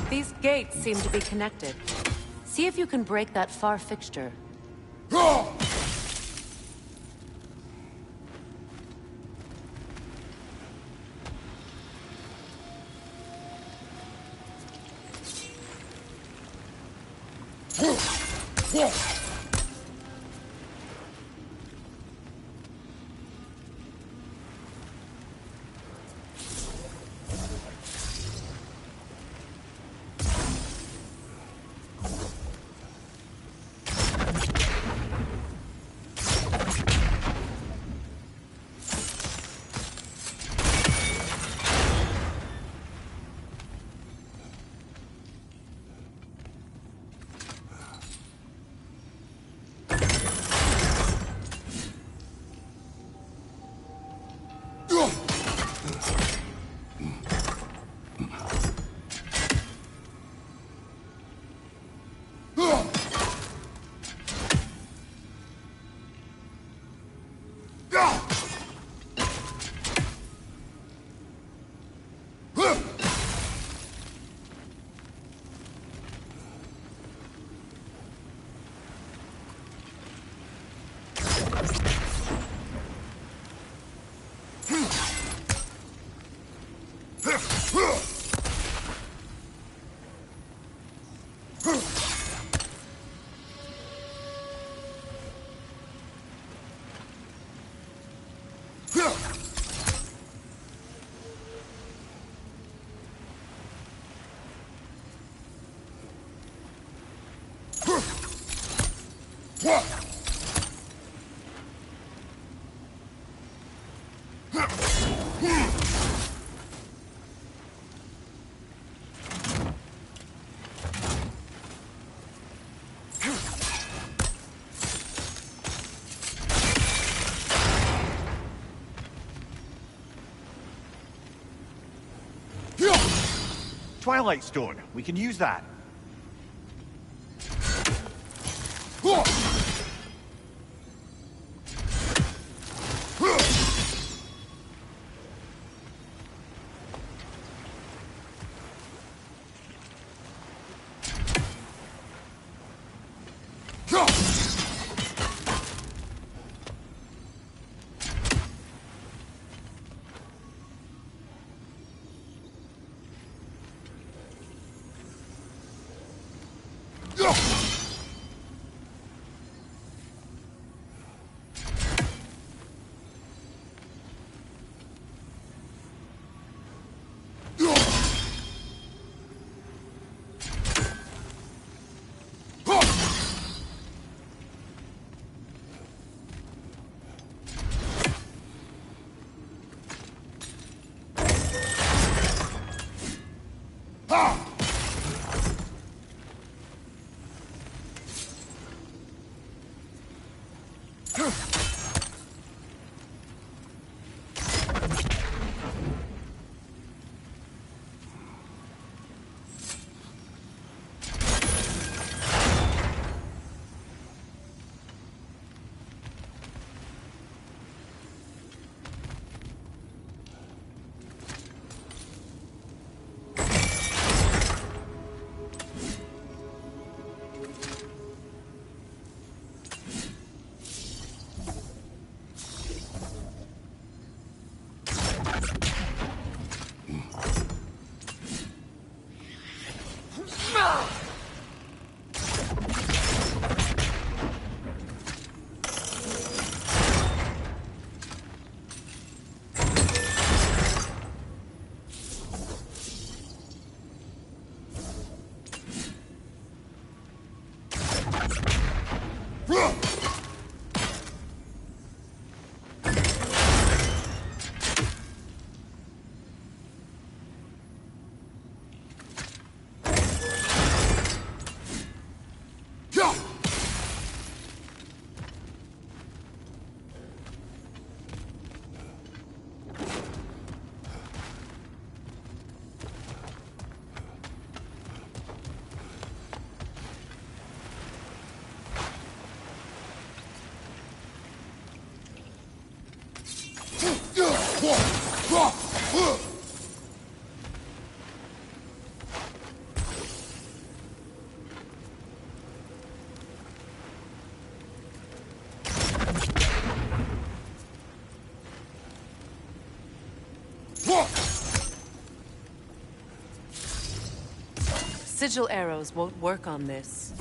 These gates seem to be connected. See if you can break that far fixture.
Twilight Stone. We can use that.
Sigil arrows won't work on this.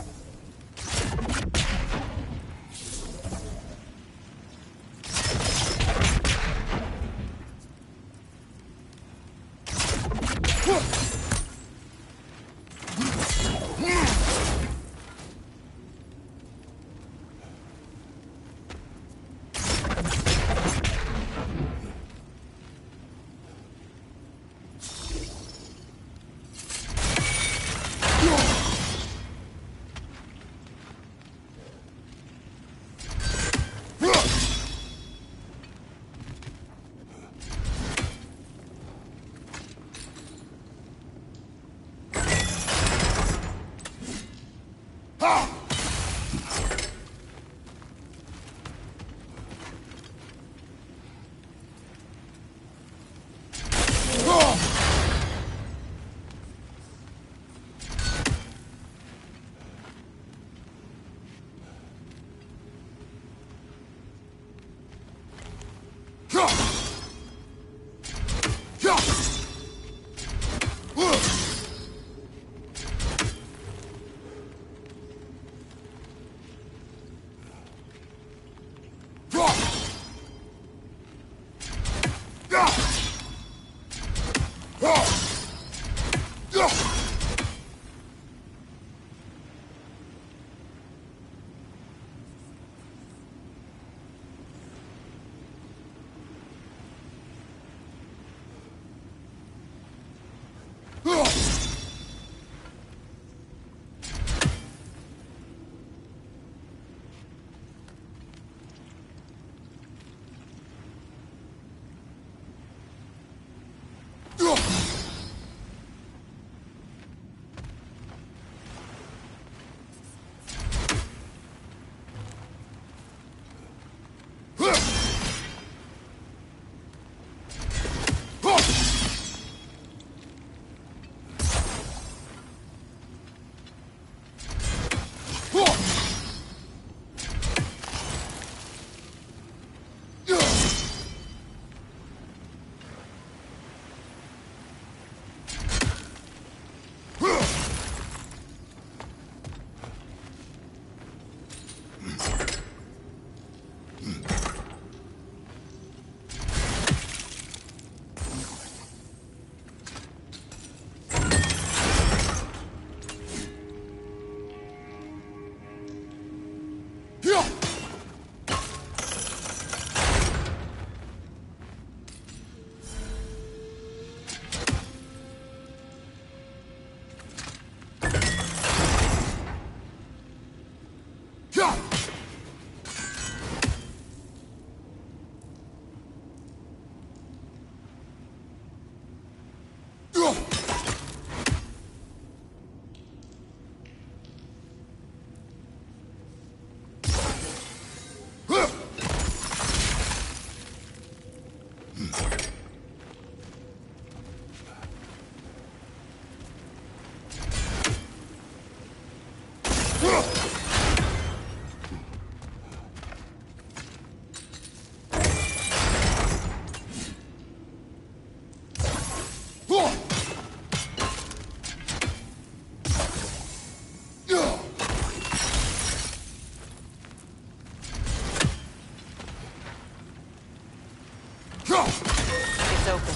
It's open.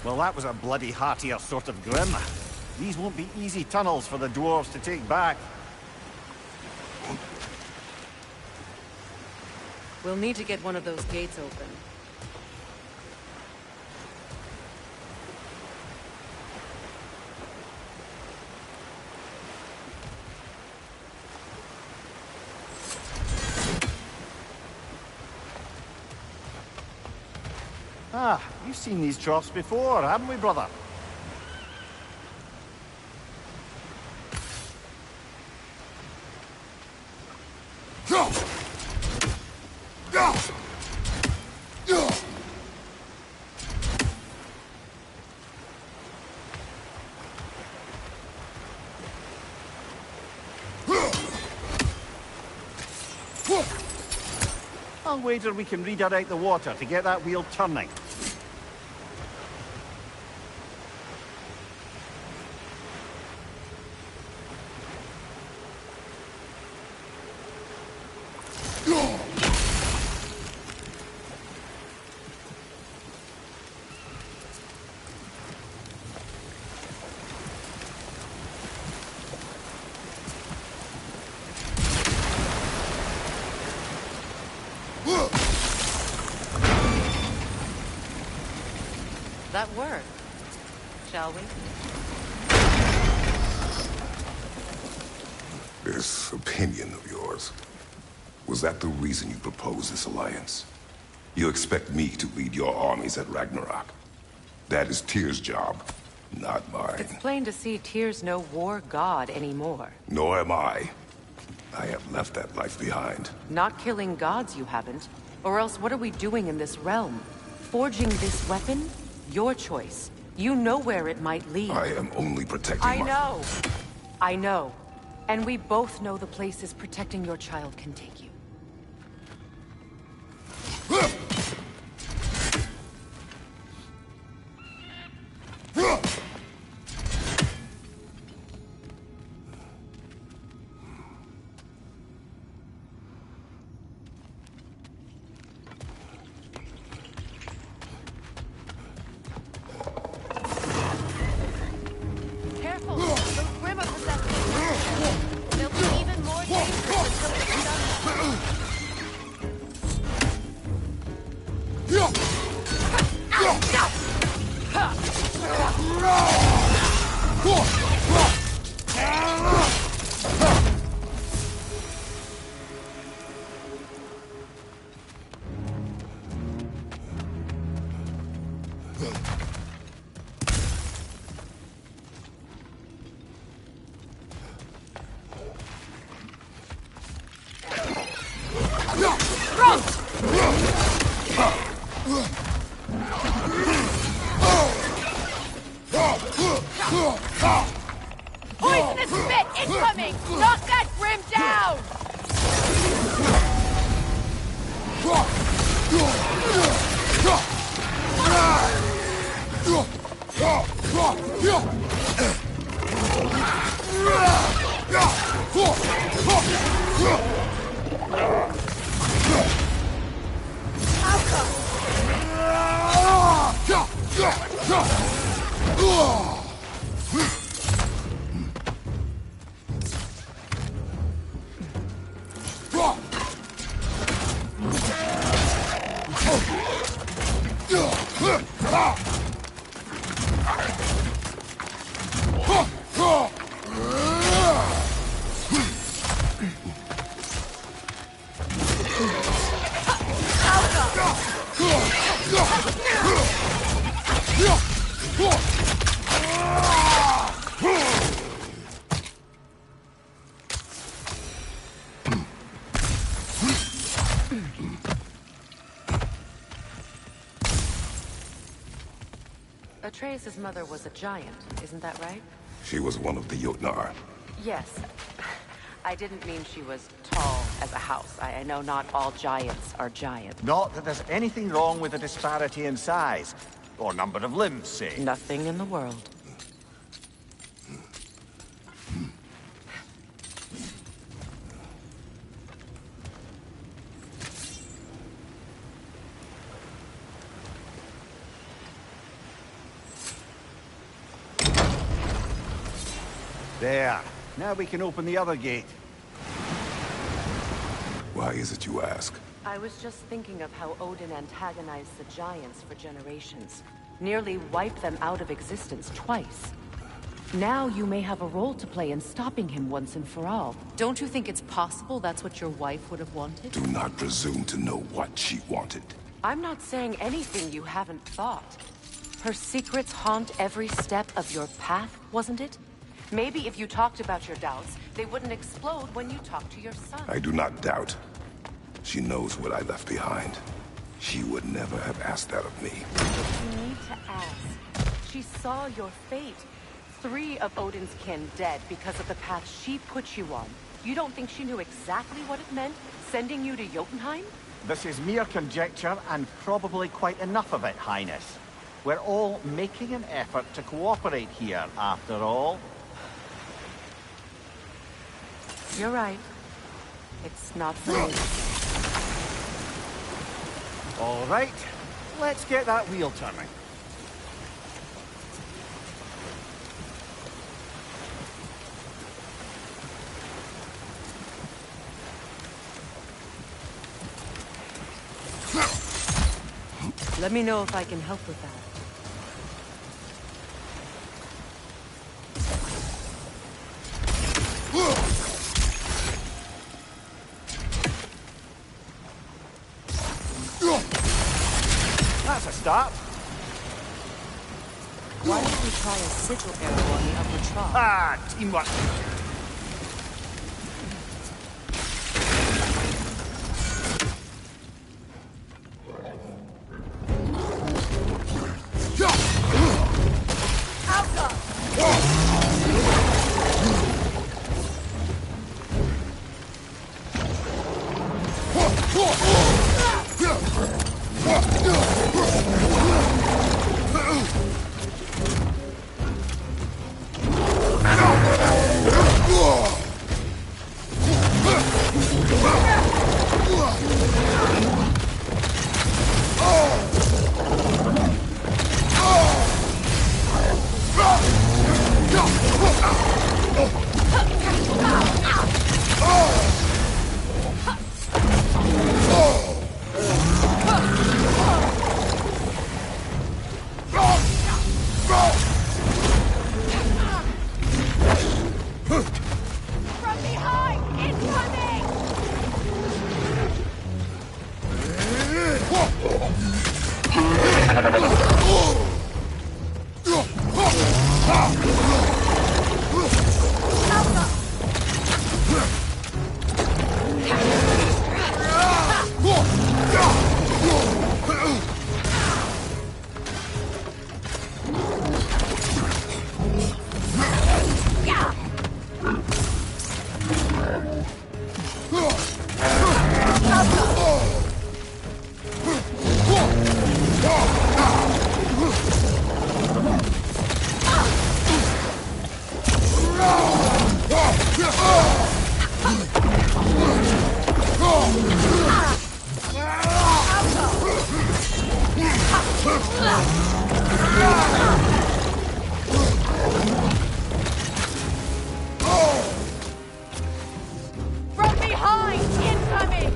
Well, that was a bloody heartier sort of grim. These won't be easy tunnels for the dwarves to take back.
We'll need to get one of those gates open.
Ah, we've seen these troughs before, haven't we, brother? I'll wager we can redirect the water to get that wheel turning.
That worked. Shall we?
This opinion of yours, was that the reason you proposed this alliance? You expect me to lead your armies at Ragnarok? That is Tyr's job, not mine.
It's plain to see Tyr's no war god anymore.
Nor am I. I have left that life behind.
Not killing gods, you haven't. Or else what are we doing in this realm? Forging this weapon? Your choice. You know where it might lead.
I am only protecting
I know. I know. And we both know the places protecting your child can take you. Careful! Those Grim are possessed. They'll be even more dangerous until it's done. Poisonous spit incoming! Knock that grim down! Atreus' mother was a giant, isn't that right?
She was one of the Jotnar.
Yes. I didn't mean she was tall as a house. I know not all giants are giants.
Not that there's anything wrong with a disparity in size. Or number of limbs, say.
Nothing in the world.
There. Now we can open the other gate.
Why is it you ask?
I was just thinking of how Odin antagonized the giants for generations. Nearly wiped them out of existence twice. Now you may have a role to play in stopping him once and for all. Don't you think it's possible that's what your wife would have wanted?
Do not presume to know what she wanted.
I'm not saying anything you haven't thought. Her secrets haunt every step of your path, wasn't it? Maybe if you talked about your doubts, they wouldn't explode when you talked to your son.
I do not doubt. She knows what I left behind. She would never have asked that of me.
You need to ask. She saw your fate. 3 of Odin's kin dead because of the path she put you on. You don't think she knew exactly what it meant, sending you to Jotunheim?
This is mere conjecture, and probably quite enough of it, Highness. We're all making an effort to cooperate here, after all.
You're right. It's not for me.
All right, let's get that wheel turning.
Let me know if I can help with that.
That's a start.
Why don't we try a sigil arrow on the upper trough?
Ah, teamwork.
From behind! Incoming!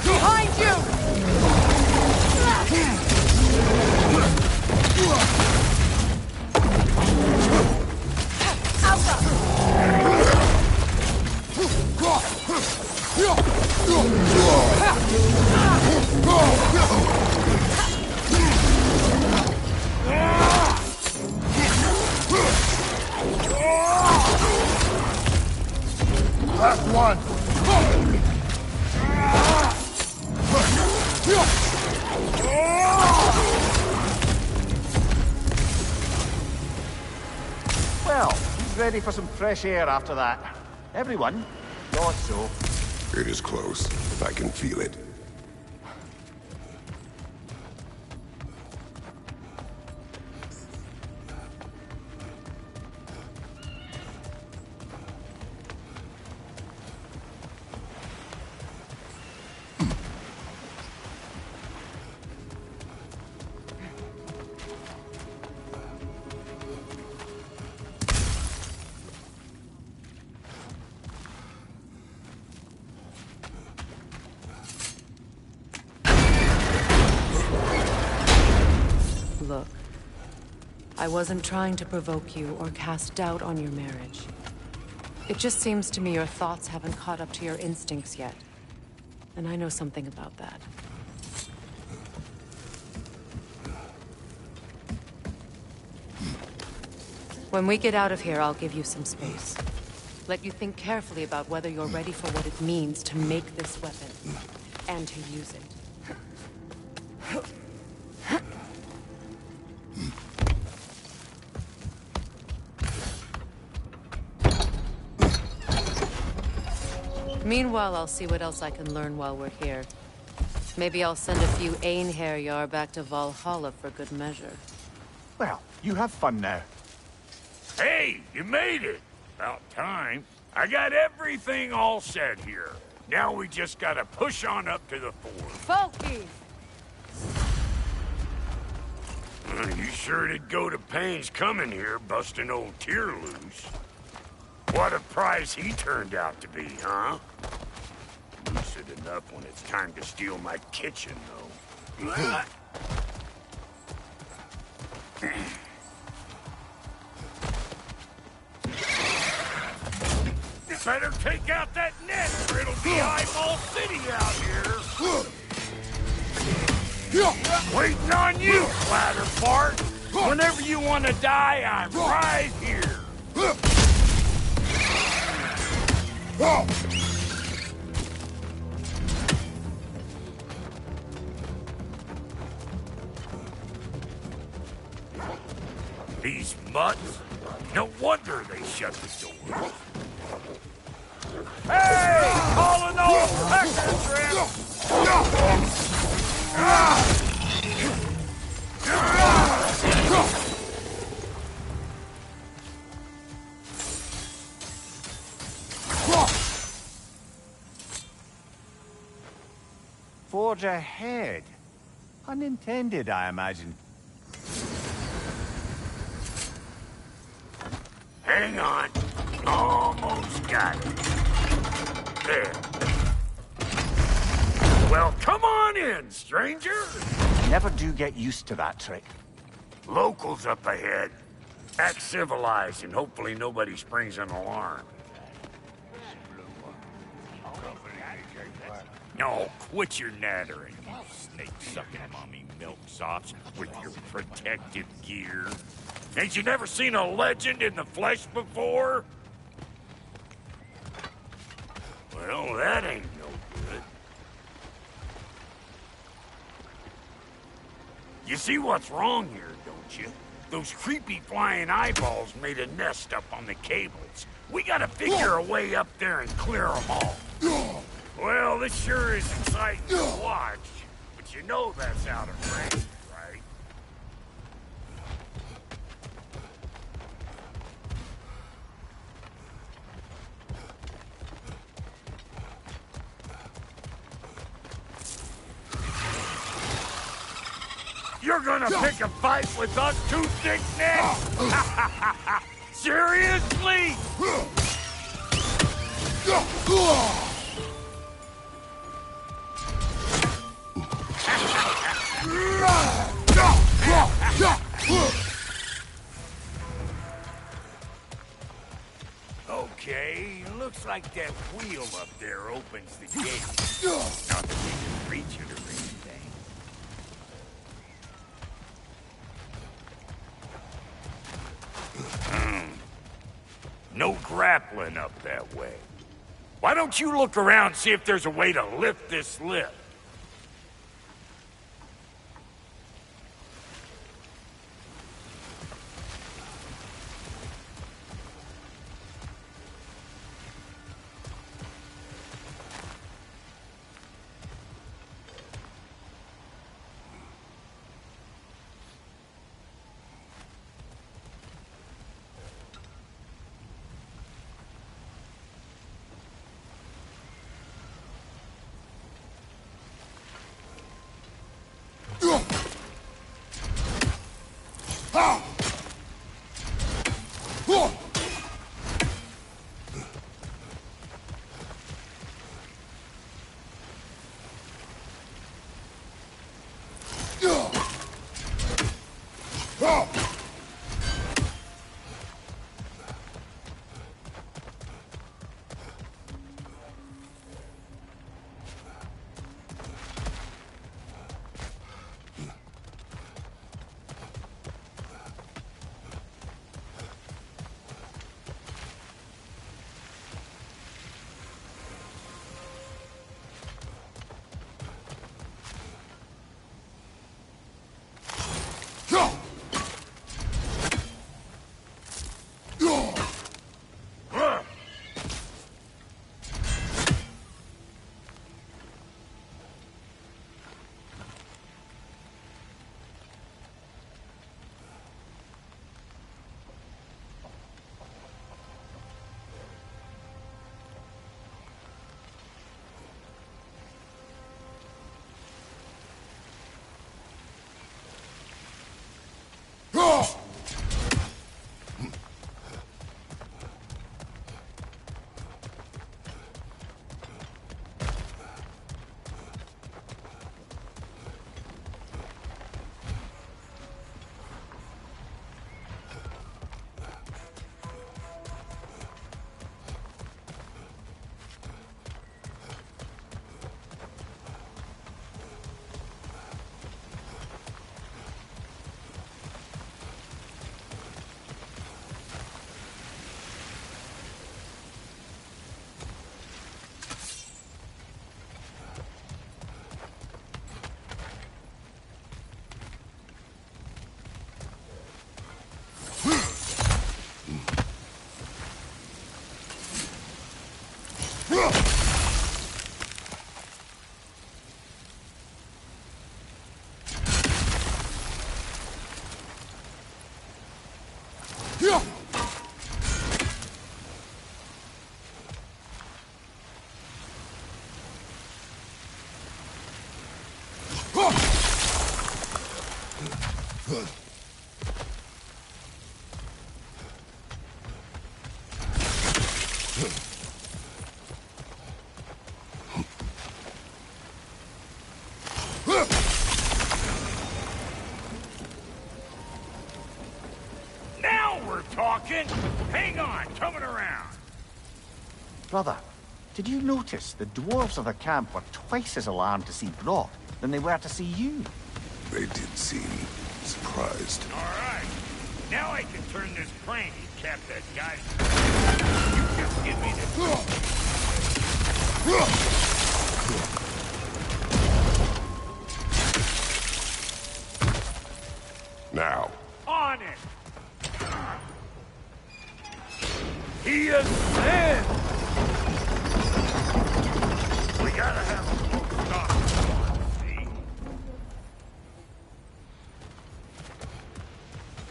Behind you!
Last one!
Well, he's ready for some fresh air after that. Everyone? Thought so.
It is close. I can feel it.
Look, I wasn't trying to provoke you or cast doubt on your marriage. It just seems to me your thoughts haven't caught up to your instincts yet. And I know something about that. When we get out of here, I'll give you some space. Let you think carefully about whether you're ready for what it means to make this weapon, and to use it. Meanwhile, I'll see what else I can learn while we're here. Maybe I'll send a few Einherjar back to Valhalla for good measure.
Well, you have fun now.
Hey, you made it! About time. I got everything all set here. Now we just gotta push on up to the fort.
Folky!
You sure did go to pains coming here, busting old Tyr loose. What a prize he turned out to be, huh? Lucid enough when it's time to steal my kitchen, though. Better take out that net, or it'll be eyeball city out here. Waiting on you, Flatterfart. Whenever you want to die, I'm right here. These mutts? No wonder they shut the door. Hey! Calling all pecker trip!
Forge ahead. Unintended, I imagine.
Hang on. Almost got it. There. Well, come on in, stranger.
Never do get used to that trick.
Locals up ahead. Act civilized and hopefully nobody springs an alarm. No, quit your nattering, you snake-sucking mommy milksops with your protective gear. Ain't you never seen a legend in the flesh before? Well, that ain't no You see what's wrong here, don't you? Those creepy flying eyeballs made a nest up on the cables. We gotta figure a way up there and clear them all. Well, this sure is exciting to watch, but you know that's out of range, right? You're gonna pick a fight with us two thick necks? Seriously? Okay, looks like that wheel up there opens the gate. Not that we can reach it or anything. No grappling up that way. Why don't you look around and see if there's a way to lift this lift? Now we're talking! Hang on, coming around.
Brother, did you notice the dwarves of the camp were twice as alarmed to see Brock than they were to see you?
They did seem surprised.
All right. Now I can turn this crane he kept that guy. You just give me the...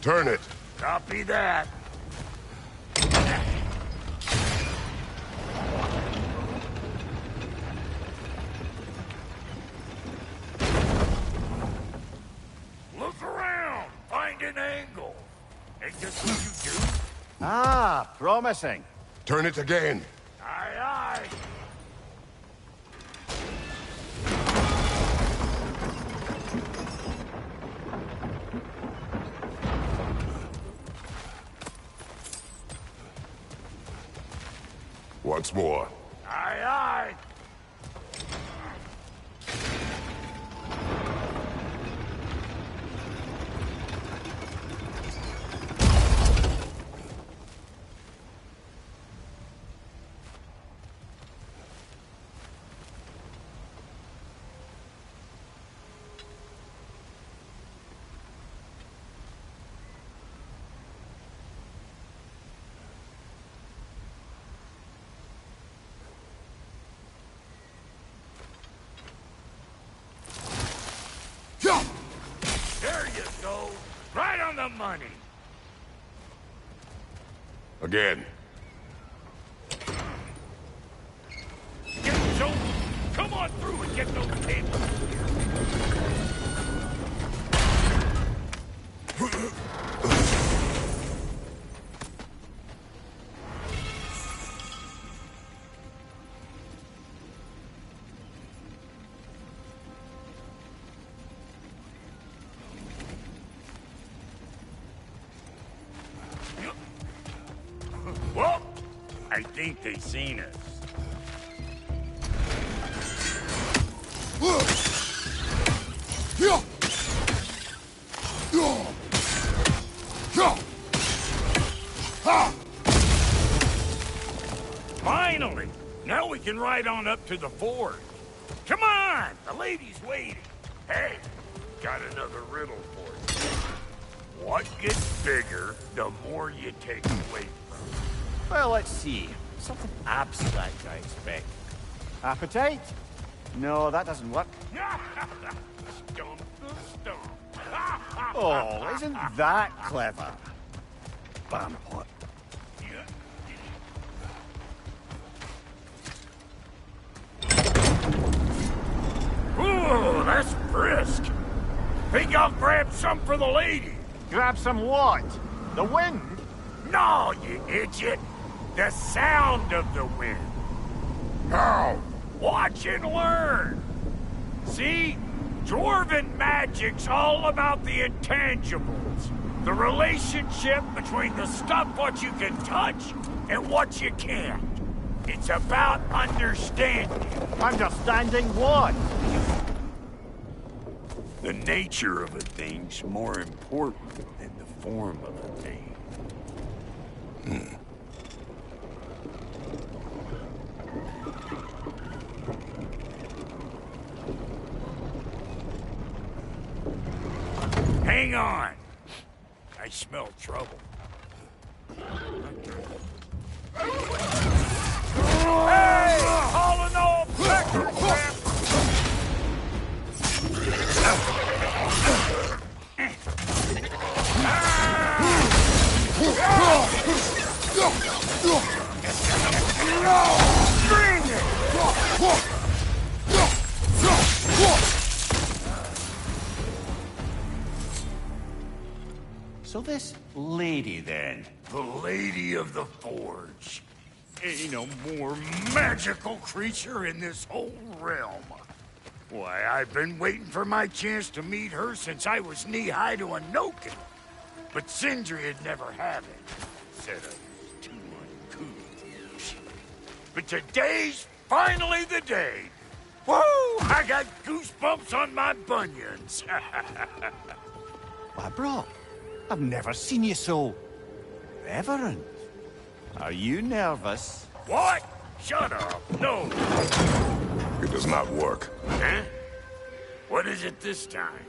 Turn it.
Copy that. Look around. Find an angle. Ain't this what you do?
Ah, promising.
Turn it again.
Aye, aye.
Once more.
Aye, aye. There you go. Right on the money.
Again.
Get Joe. Come on through and get those tables. Well, I think they seen us. Finally! Now we can ride on up to the forge. Come on! The lady's waiting. Hey, got another riddle for you. What gets bigger the more you take away from it?
Well, let's see. Something abstract, I expect. Appetite? No, that doesn't work.
Stump the stump.
Oh, isn't that clever? Bam-pot.
Ooh, that's brisk. Think I'll grab some for the lady.
Grab some what? The wind?
No, you idiot. The sound of the wind.
How?
Watch and learn. See? Dwarven magic's all about the intangibles. The relationship between the stuff what you can touch and what you can't. It's about understanding.
Understanding what?
The nature of a thing's more important than the form of a thing. Hang on. I smell trouble. Hey! All in all, pecker crap! Bring it!
So this lady, then?
The Lady of the Forge. Ain't no more magical creature in this whole realm. Why, I've been waiting for my chance to meet her since I was knee-high to a Noken. But Sindri had never had it. Said I was too uncouth. But today's finally the day. Woo! I got goosebumps on my bunions.
Why, bro, I've never seen you so reverent. Are you nervous?
What? Shut up. No.
It does not work.
Huh? What is it this time?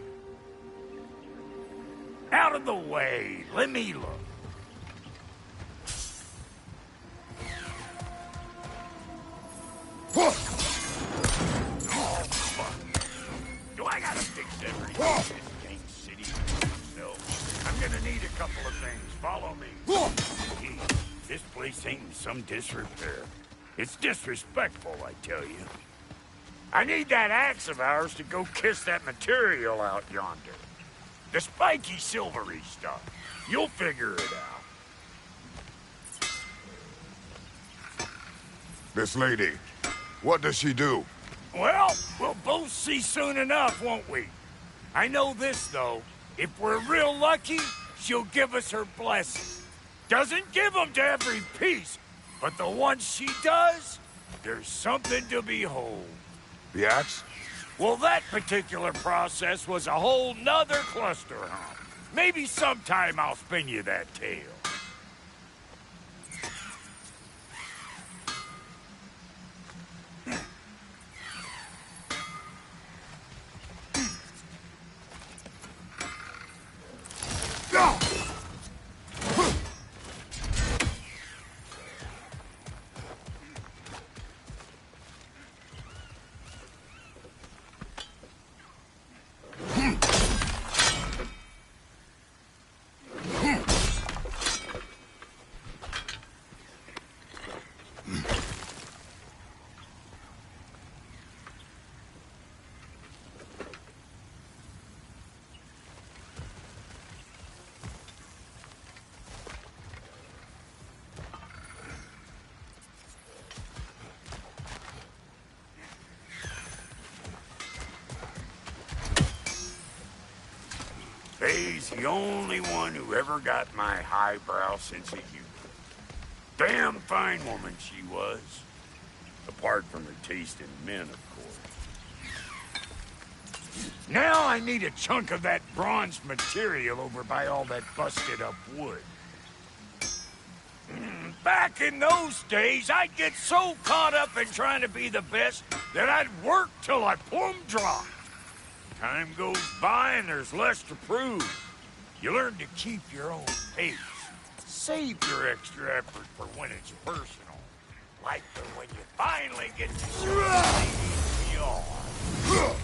Out of the way. Let me look. Oh, fuck. Do I gotta fix everything in King City? No. I'm gonna need a couple place ain't in some disrepair. It's disrespectful, I tell you. I need that axe of ours to go kiss that material out yonder. The spiky, silvery stuff. You'll figure it out.
This lady, what does she do?
Well, we'll both see soon enough, won't we? I know this, though. If we're real lucky, she'll give us her blessing. Doesn't give them to every piece, but the ones she does, there's something to behold.
The axe?
Well, that particular process was a whole nother cluster hump. Maybe sometime I'll spin you that tale. Faye's the only one who ever got my highbrow sense of humor. Damn fine woman she was. Apart from her taste in men, of course. Now I need a chunk of that bronze material over by all that busted up wood. Back in those days, I'd get so caught up in trying to be the best that I'd work till I plumb dropped. Time goes by and there's less to prove. You learn to keep your own pace. Save your extra effort for when it's personal. Like for when you finally get to see who you are.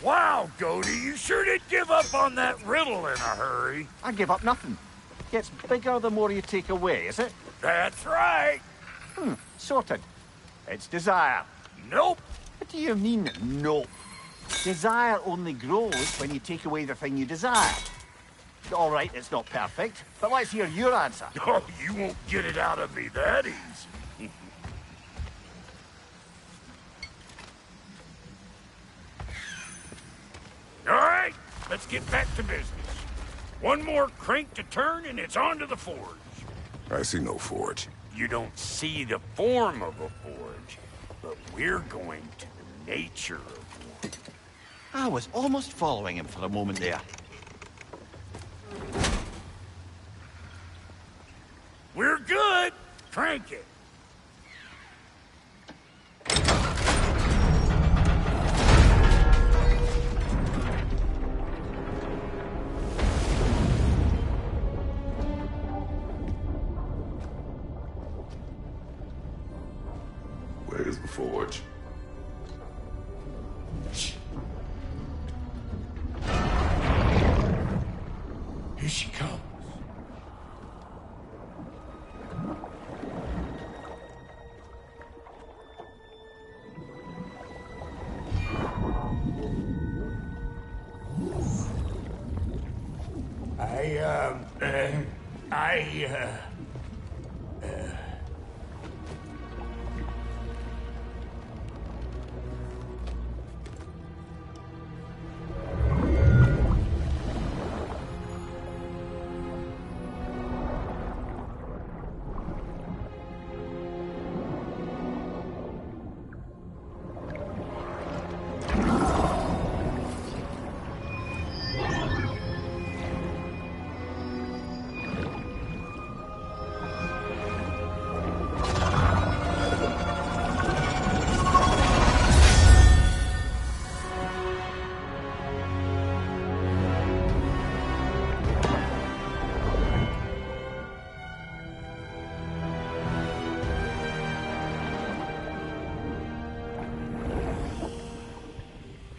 Wow, Goody, you sure did give up on that riddle in a hurry.
I give up nothing. Gets bigger the more you take away, is it?
That's right.
Sorted. It's desire.
Nope.
What do you mean, nope? Desire only grows when you take away the thing you desire. All right, it's not perfect, but let's hear your answer.
Oh, you won't get it out of me that easy. All right, let's get back to business. One more crank to turn and it's on to the forge.
I see no forge.
You don't see the form of a forge, but we're going to the nature of one.
I was almost following him for a moment there.
We're good. Crank it.
Where's the forge?
Here she comes.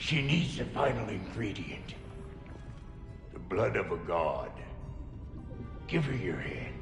She needs the final ingredient. The blood of a god. Give her your hand.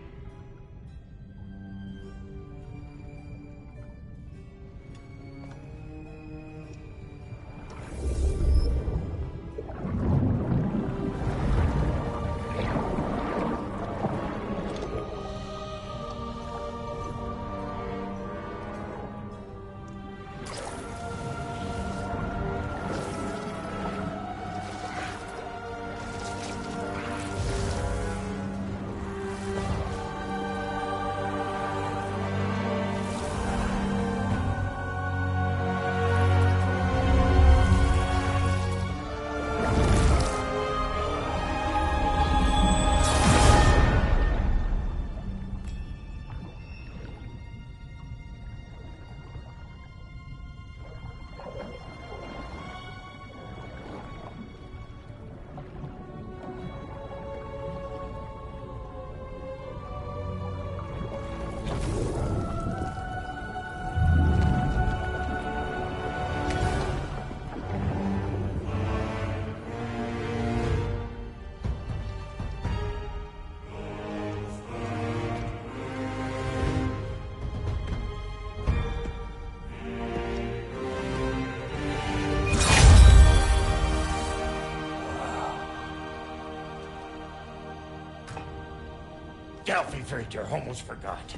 Delphi Frater, almost forgot.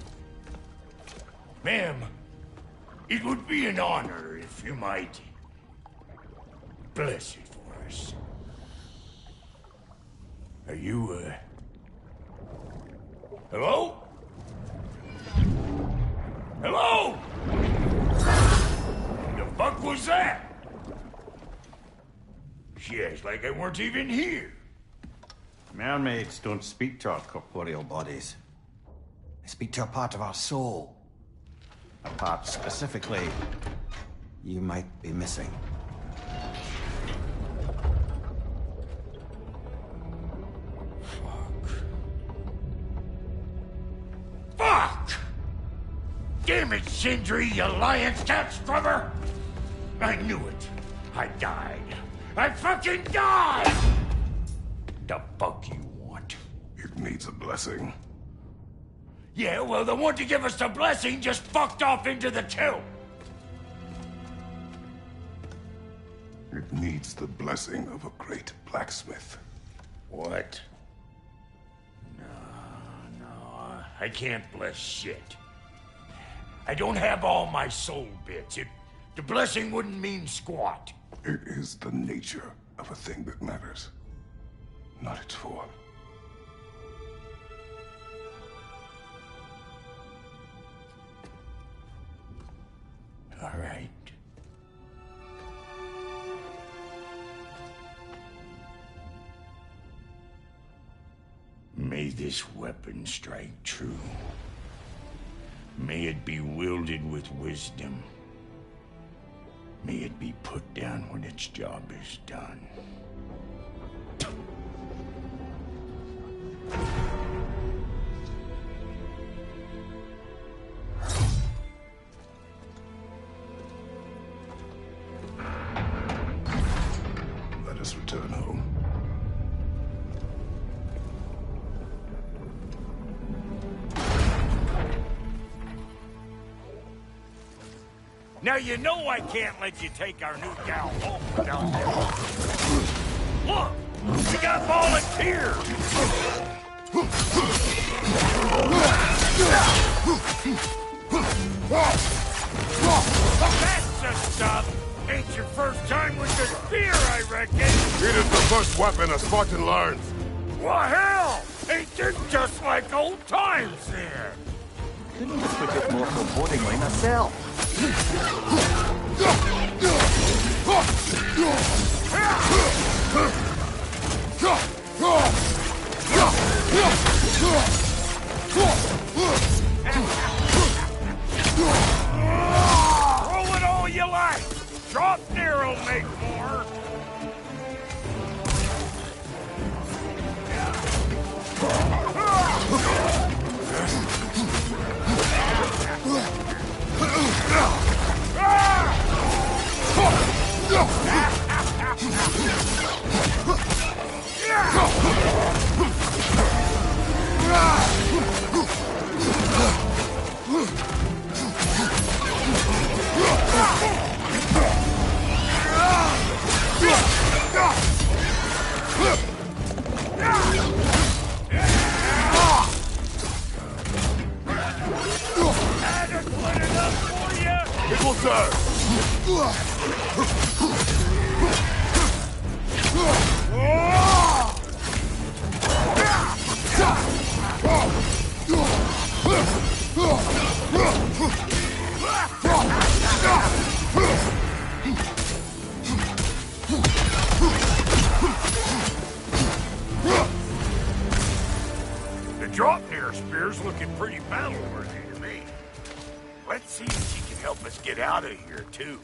Ma'am, it would be an honor if you might bless it for us. Are you, hello? Hello? The fuck was that? She acts like I weren't even here.
Mermaids don't speak to our corporeal bodies. They speak to a part of our soul. A part specifically you might be missing.
Fuck! Damn it, Sindri, you lion's cat scrubber! I knew it. I died. I fucking died! The fuck you want?
It needs a blessing.
Yeah, well, the one to give us the blessing just fucked off into the tomb.
It needs the blessing of a great blacksmith.
What? No, I can't bless shit. I don't have all my soul bits. The blessing wouldn't mean squat.
It is the nature of a thing that matters, not its form.
All right. May this weapon strike true. May it be wielded with wisdom. May it be put down when its job is done.
Let us return home.
Now you know I can't let you take our new gal home without this. Look! We got volunteers! That's the stuff! Ain't your first time with the spear, I reckon!
It is the first weapon a Spartan learns!
Well, hell! Ain't this just like old times there?
Couldn't have put it more forebodingly myself.
Throw it all you like! Drop near'll make more! The Draupnir spear's looking pretty battle-worthy to me. Let's see if she can help us get out of here, too.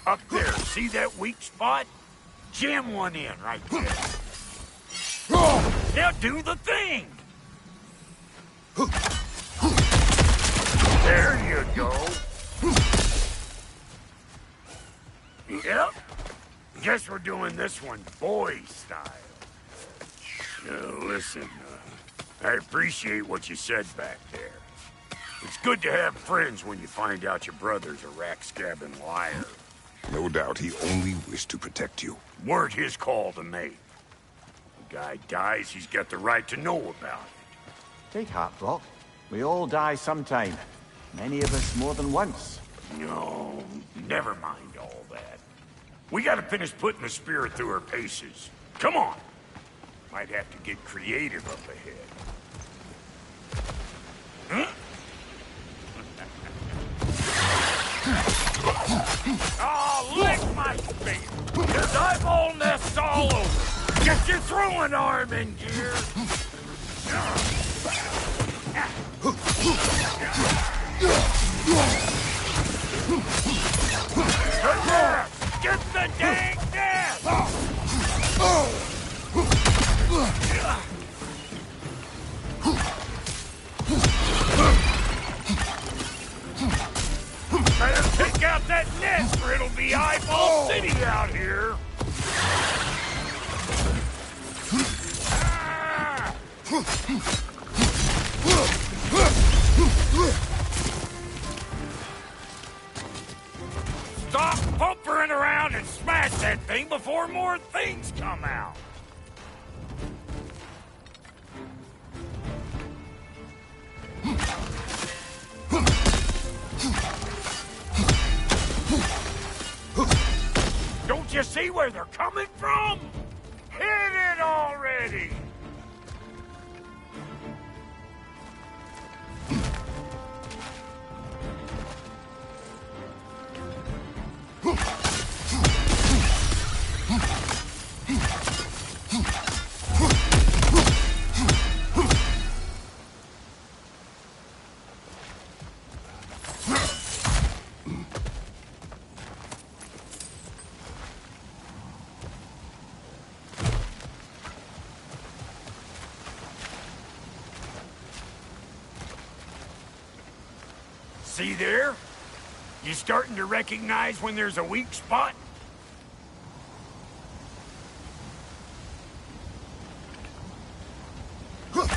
Up there, see that weak spot? Jam one in right there. Now do the thing! There you go. Yep. Guess we're doing this one boy style. Listen, I appreciate what you said back there. It's good to have friends when you find out your brother's a rack-scabbing liar.
No doubt he only wished to protect you.
Weren't his call to make. The guy dies, he's got the right to know about it.
Take heart, Brock. We all die sometime. Many of us more than once.
No, never mind all that. We gotta finish putting the spirit through her paces. Come on! Might have to get creative up ahead. Huh? Oh, lick my face! Cause eyeball nests all over! Get your throwing arm in gear! Get the dang nest! Better take out that nest or it'll be Eyeball City out here! Stop pumpering around and smash that thing before more things come out! Don't you see where they're coming from? Hit it already! See there? You starting to recognize when there's a weak spot? Setting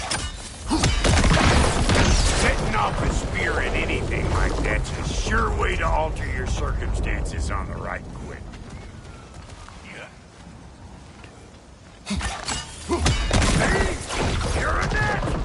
off a spear in anything like that's a sure way to alter your circumstances on the right quick. Hey, you're a natural!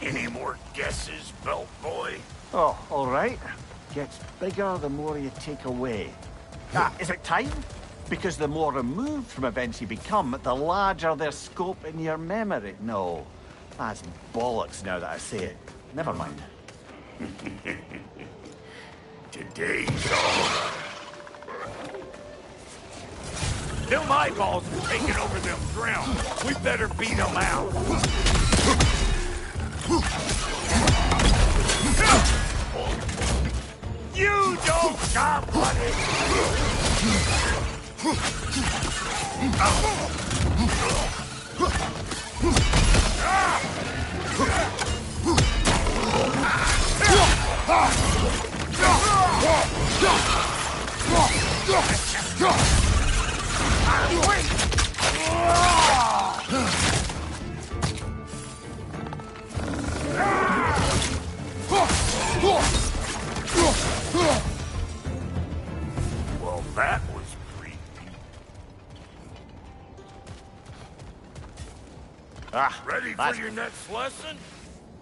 Any more guesses, Belt Boy?
Oh, all right. Gets bigger the more you take away. Ah, is it time? Because the more removed from events you become, the larger their scope in your memory. No, that's bollocks now that I say it. Never mind.
Today's all right. Them eyeballs are taking over them grounds. We better beat them out. You don't stop, buddy! that was creepy. Ready for your next lesson?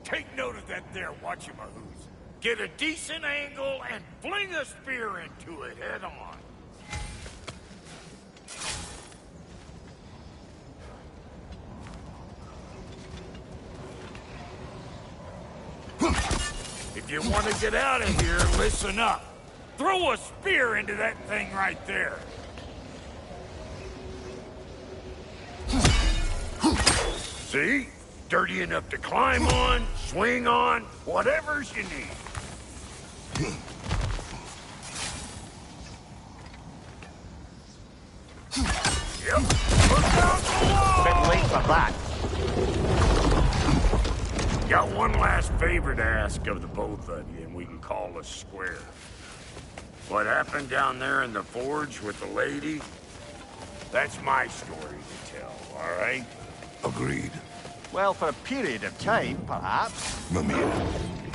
Take note of that there whatchamahoos. Get a decent angle and fling a spear into it head on. If you want to get out of here, listen up. Throw a spear into that thing right there. See? Dirty enough to climb on, swing on, whatever's you need. Yep. Look out below!
Bit late for that.
Got one last favor to ask of the both of you, and we can call us square. What happened down there in the forge with the lady? That's my story to tell, all right?
Agreed.
Well, for a period of time, perhaps.
Mimir.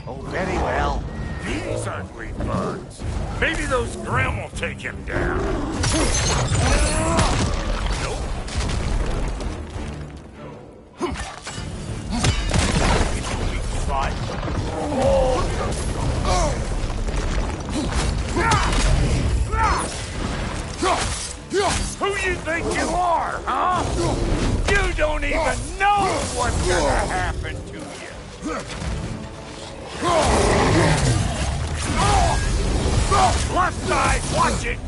Oh, very well.
These ugly bugs. Maybe those Grimm will take him down. Nope.
Spot.
Who you think you are, huh? You don't even know what's gonna happen to you. Left side, watch it!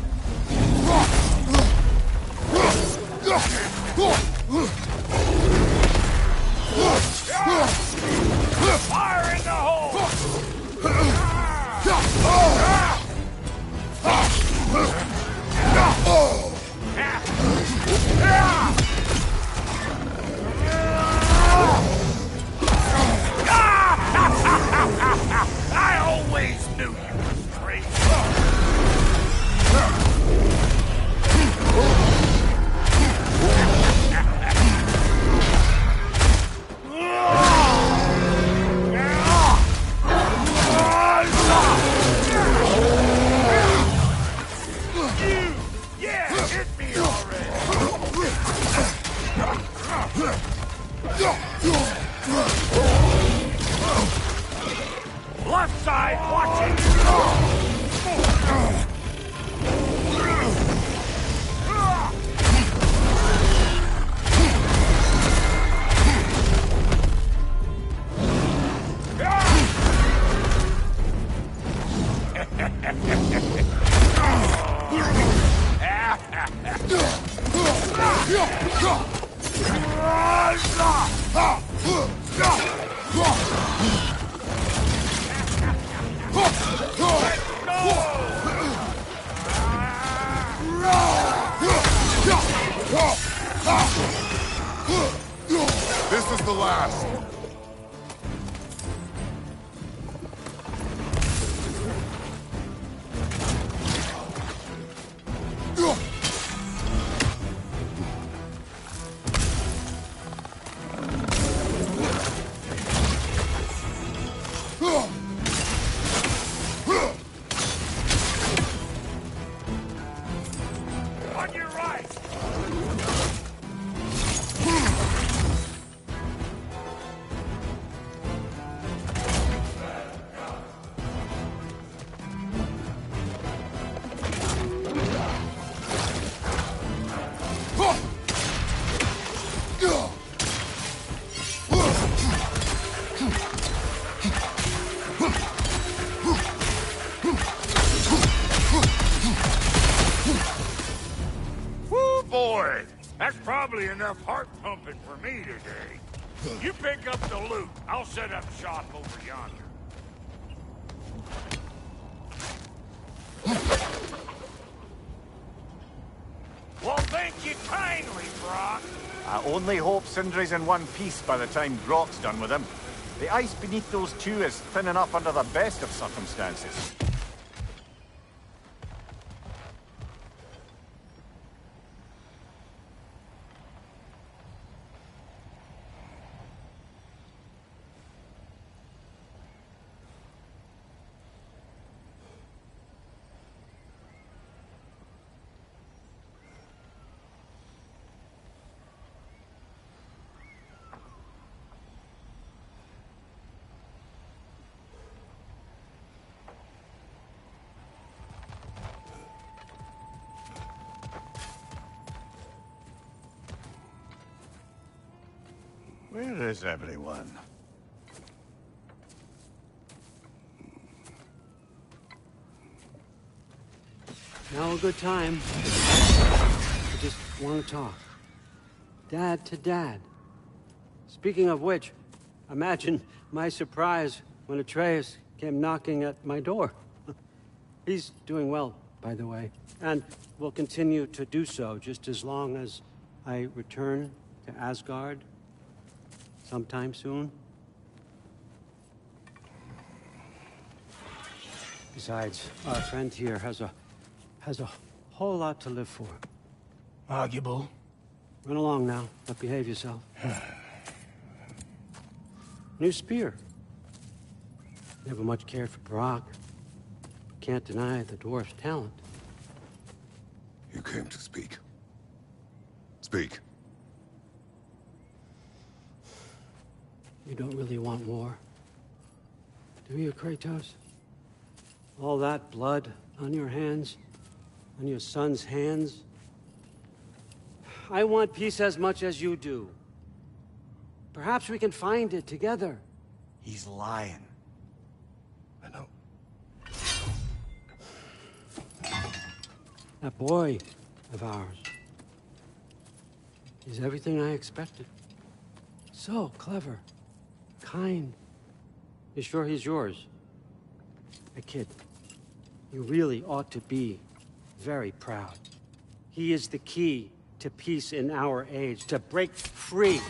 Fire in the hole! I always knew you was crazy. Yeah, hit me already. Left side, watch it!
This is the last.
On your right! Woo, boy! That's probably enough heart pumping for me today. You pick up the loot. I'll set up shop over yonder. Well, thank you kindly, Brock.
I only hope Sindri's in one piece by the time Brock's done with him. The ice beneath those two is thin enough under the best of circumstances.
Where is everyone?
Now a good time. I just want to talk. Dad to Dad. Speaking of which, imagine my surprise when Atreus came knocking at my door. He's doing well, by the way, and will continue to do so just as long as I return to Asgard sometime soon. Besides, our friend here has a whole lot to live for.
Arguable.
Run along now, but behave yourself. New spear. Never much cared for Brock. Can't deny the dwarf's talent.
You came to speak. Speak.
You don't really want war, do you, Kratos? All that blood on your hands, on your son's hands. I want peace as much as you do. Perhaps we can find it together.
He's lying.
I know.
That boy of ours. He's everything I expected. So clever. Kind. You sure he's yours? A kid. You really ought to be very proud. He is the key to peace in our age, to break free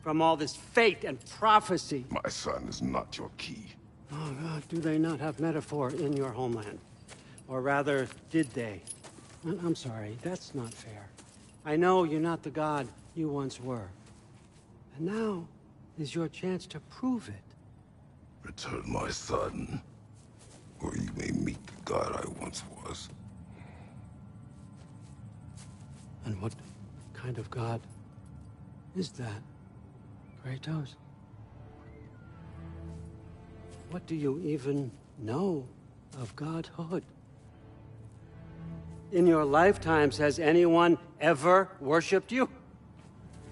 from all this fate and prophecy.
My son is not your key.
Oh, God, do they not have metaphor in your homeland? Or rather, did they? I'm sorry, that's not fair. I know you're not the god you once were. And now is your chance to prove it.
Return my son, or you may meet the god I once was.
And what kind of god is that, Kratos? What do you even know of godhood? In your lifetimes, has anyone ever worshipped you?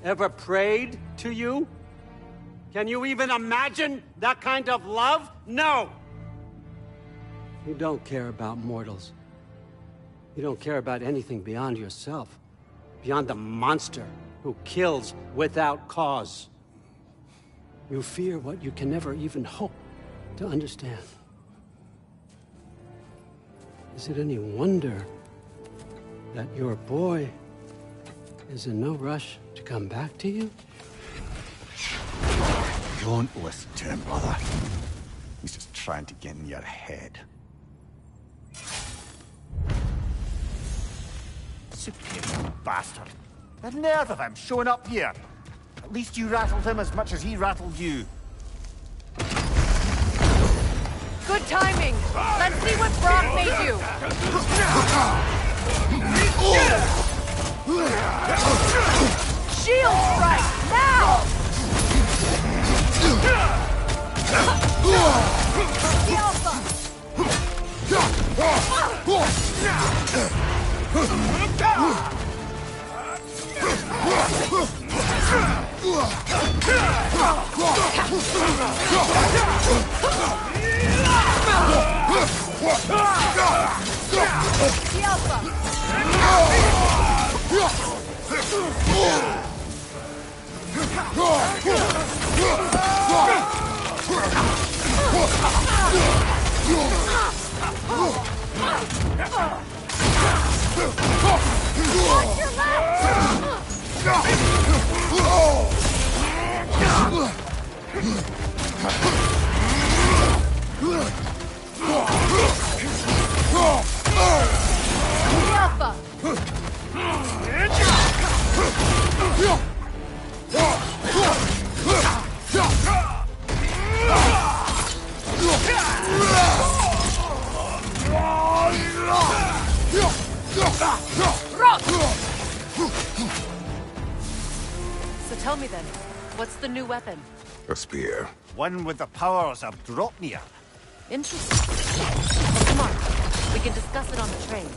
Ever prayed to you? Can you even imagine that kind of love? No! You don't care about mortals. You don't care about anything beyond yourself. Beyond the monster who kills without cause. You fear what you can never even hope to understand. Is it any wonder that your boy is in no rush to come back to you?
Don't listen to him, brother. He's just trying to get in your head.
Superior bastard. The nerve of him showing up here. At least you rattled him as much as he rattled you.
Good timing! Let's see what Brock may do! Shield strike! Now! So tell me then, what's the new weapon?
A spear.
One with the powers of Dropnir.
Interesting. Well, come on, we can discuss it on the train.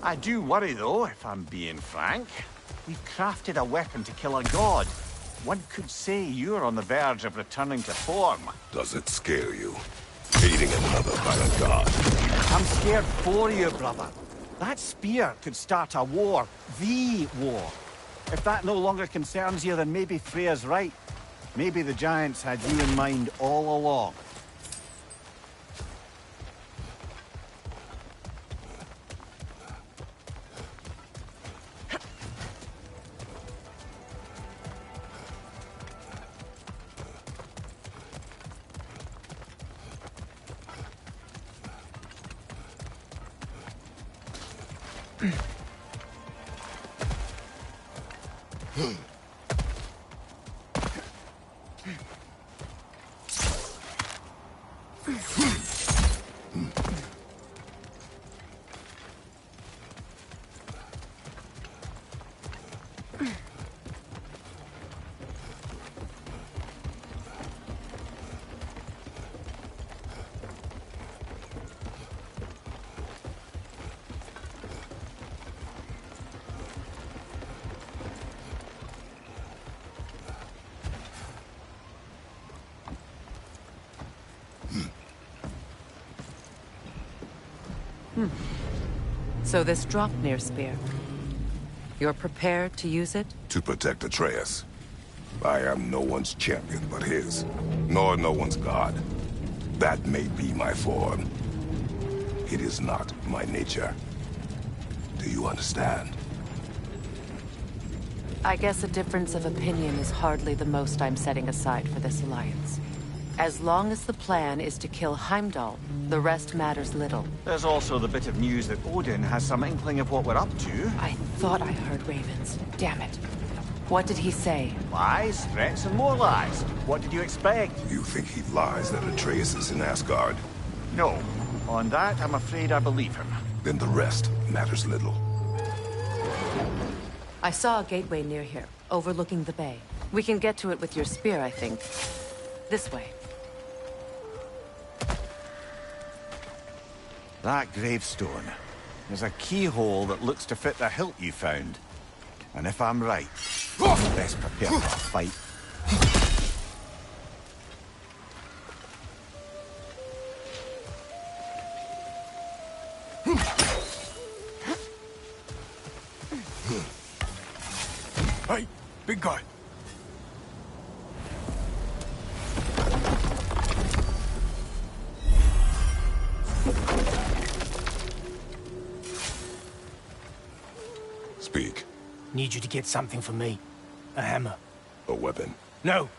I do worry, though, if I'm being frank. We've crafted a weapon to kill a god.
One could say you're on the verge of returning to form.
Does it scare you? Aiding another by a god.
I'm scared for you, brother. That spear could start a war. The war. If that no longer concerns you, then maybe Freya's right. Maybe the Giants had you in mind all along.
So this Draupnir spear, you're prepared to use it?
To protect Atreus. I am no one's champion but his, nor no one's god. That may be my form. It is not my nature. Do you understand?
I guess a difference of opinion is hardly the most I'm setting aside for this alliance. As long as the plan is to kill Heimdall, the rest matters little.
There's also the bit of news that Odin has some inkling of what we're up to.
I thought I heard ravens. Damn it. What did he say?
Lies, threats, and more lies. What did you expect?
You think he lies that Atreus is in Asgard?
No. On that, I'm afraid I believe him.
Then the rest matters little.
I saw a gateway near here, overlooking the bay. We can get to it with your spear, I think. This way.
That gravestone. There's a keyhole that looks to fit the hilt you found. And if I'm right, best prepare for a fight.
Hey, big guy.
Speak.
Need you to get something for me. A hammer.
A weapon?
No.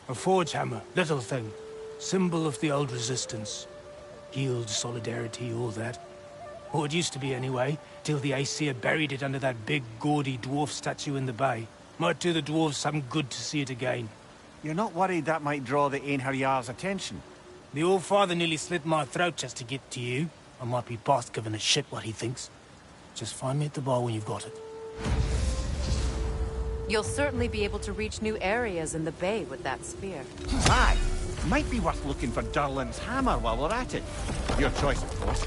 A forge hammer. Little thing. Symbol of the old resistance. Guild, solidarity, all that. Or it used to be anyway, till the Aesir buried it under that big, gaudy dwarf statue in the bay. Might do the dwarves some good to see it again.
You're not worried that might draw the Einherjar's attention?
The old father nearly slit my throat just to get to you. I might be past giving a shit what he thinks. Just find me at the bar when you've got it.
You'll certainly be able to reach new areas in the bay with that spear.
Aye. Might be worth looking for Durlin's hammer while we're at it. Your choice, of course.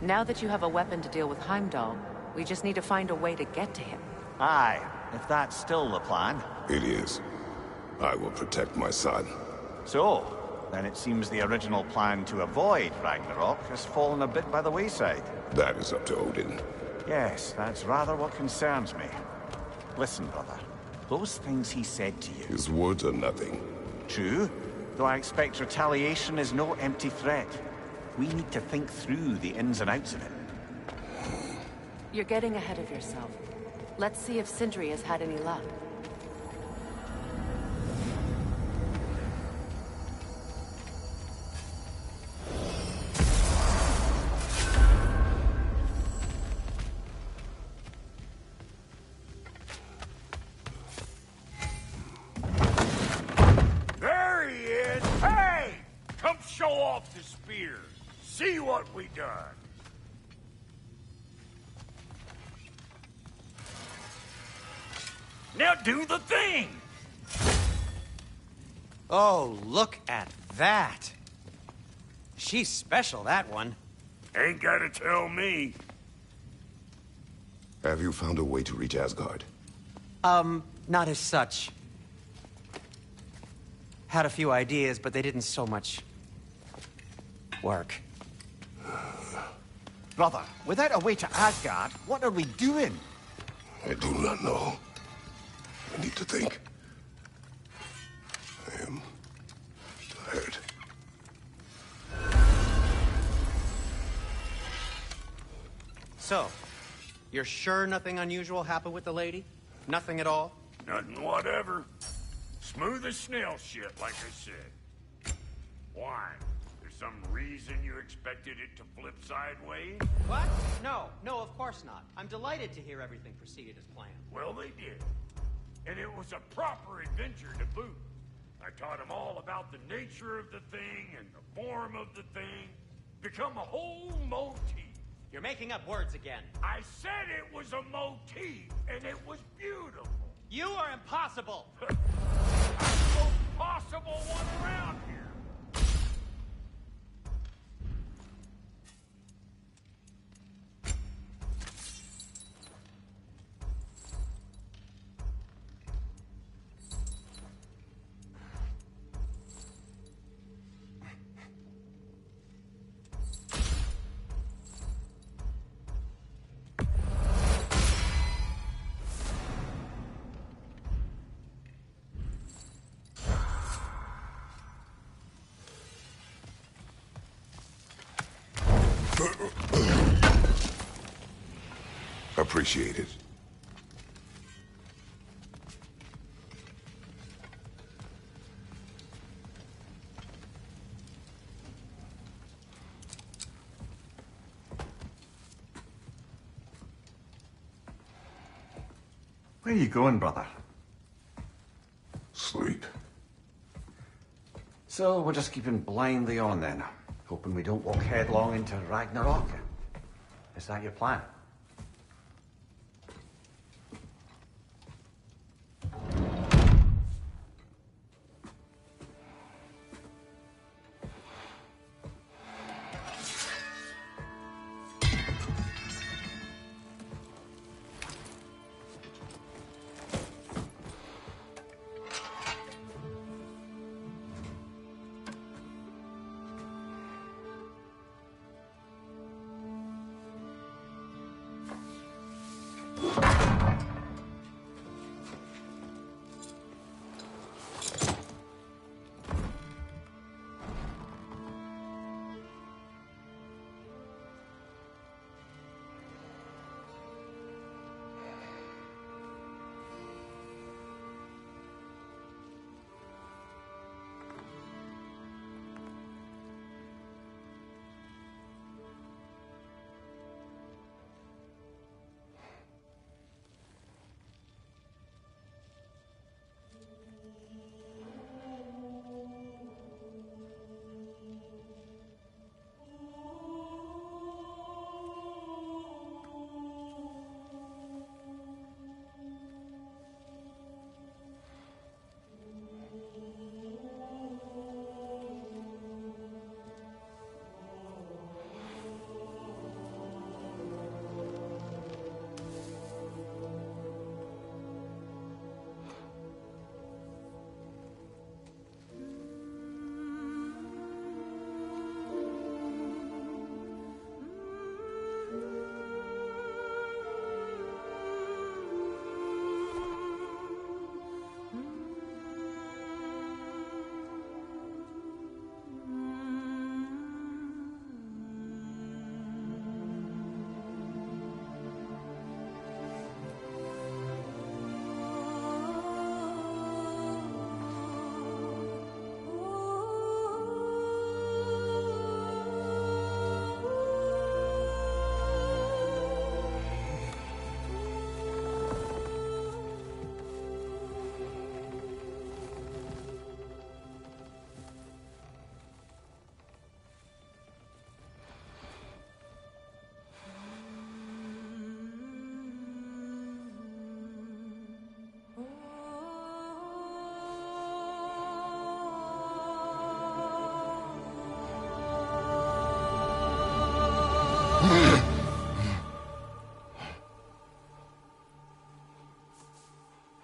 Now that you have a weapon to deal with Heimdall, we just need to find a way to get to him.
Aye, if that's still the plan.
It is. I will protect my son.
So, then it seems the original plan to avoid Ragnarok has fallen a bit by the wayside.
That is up to Odin.
Yes, that's rather what concerns me. Listen, brother. Those things he said to you...
His words are nothing.
True, though I expect retaliation is no empty threat. We need to think through the ins and outs of it.
You're getting ahead of yourself. Let's see if Sindri has had any luck.
There he is! Hey! Come show off the spear. See what we done. Now do the thing!
Oh, look at that. She's special, that one.
Ain't gotta tell me.
Have you found a way to reach Asgard?
Not as such. Had a few ideas, but they didn't so much work.
Brother, without a way to Asgard, what are we doing?
I do not know. I need to think. I am tired.
So, you're sure nothing unusual happened with the lady? Nothing at all?
Nothing whatever. Smooth as snail shit, like I said. Why? There's some reason you expected it to flip sideways?
What? No, of course not. I'm delighted to hear everything proceeded as planned.
Well, they did. And it was a proper adventure to boot. I taught them all about the nature of the thing and the form of the thing. Become a whole motif.
You're making up words again.
I said it was a motif, and it was beautiful.
You are impossible!
I'm the most possible one around here.
Appreciate it.
Where are you going, brother?
Sleep.
So we're just keeping blindly on then, hoping we don't walk headlong into Ragnarok. Is that your plan?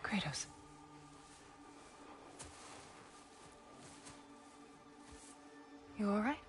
Kratos. You all right?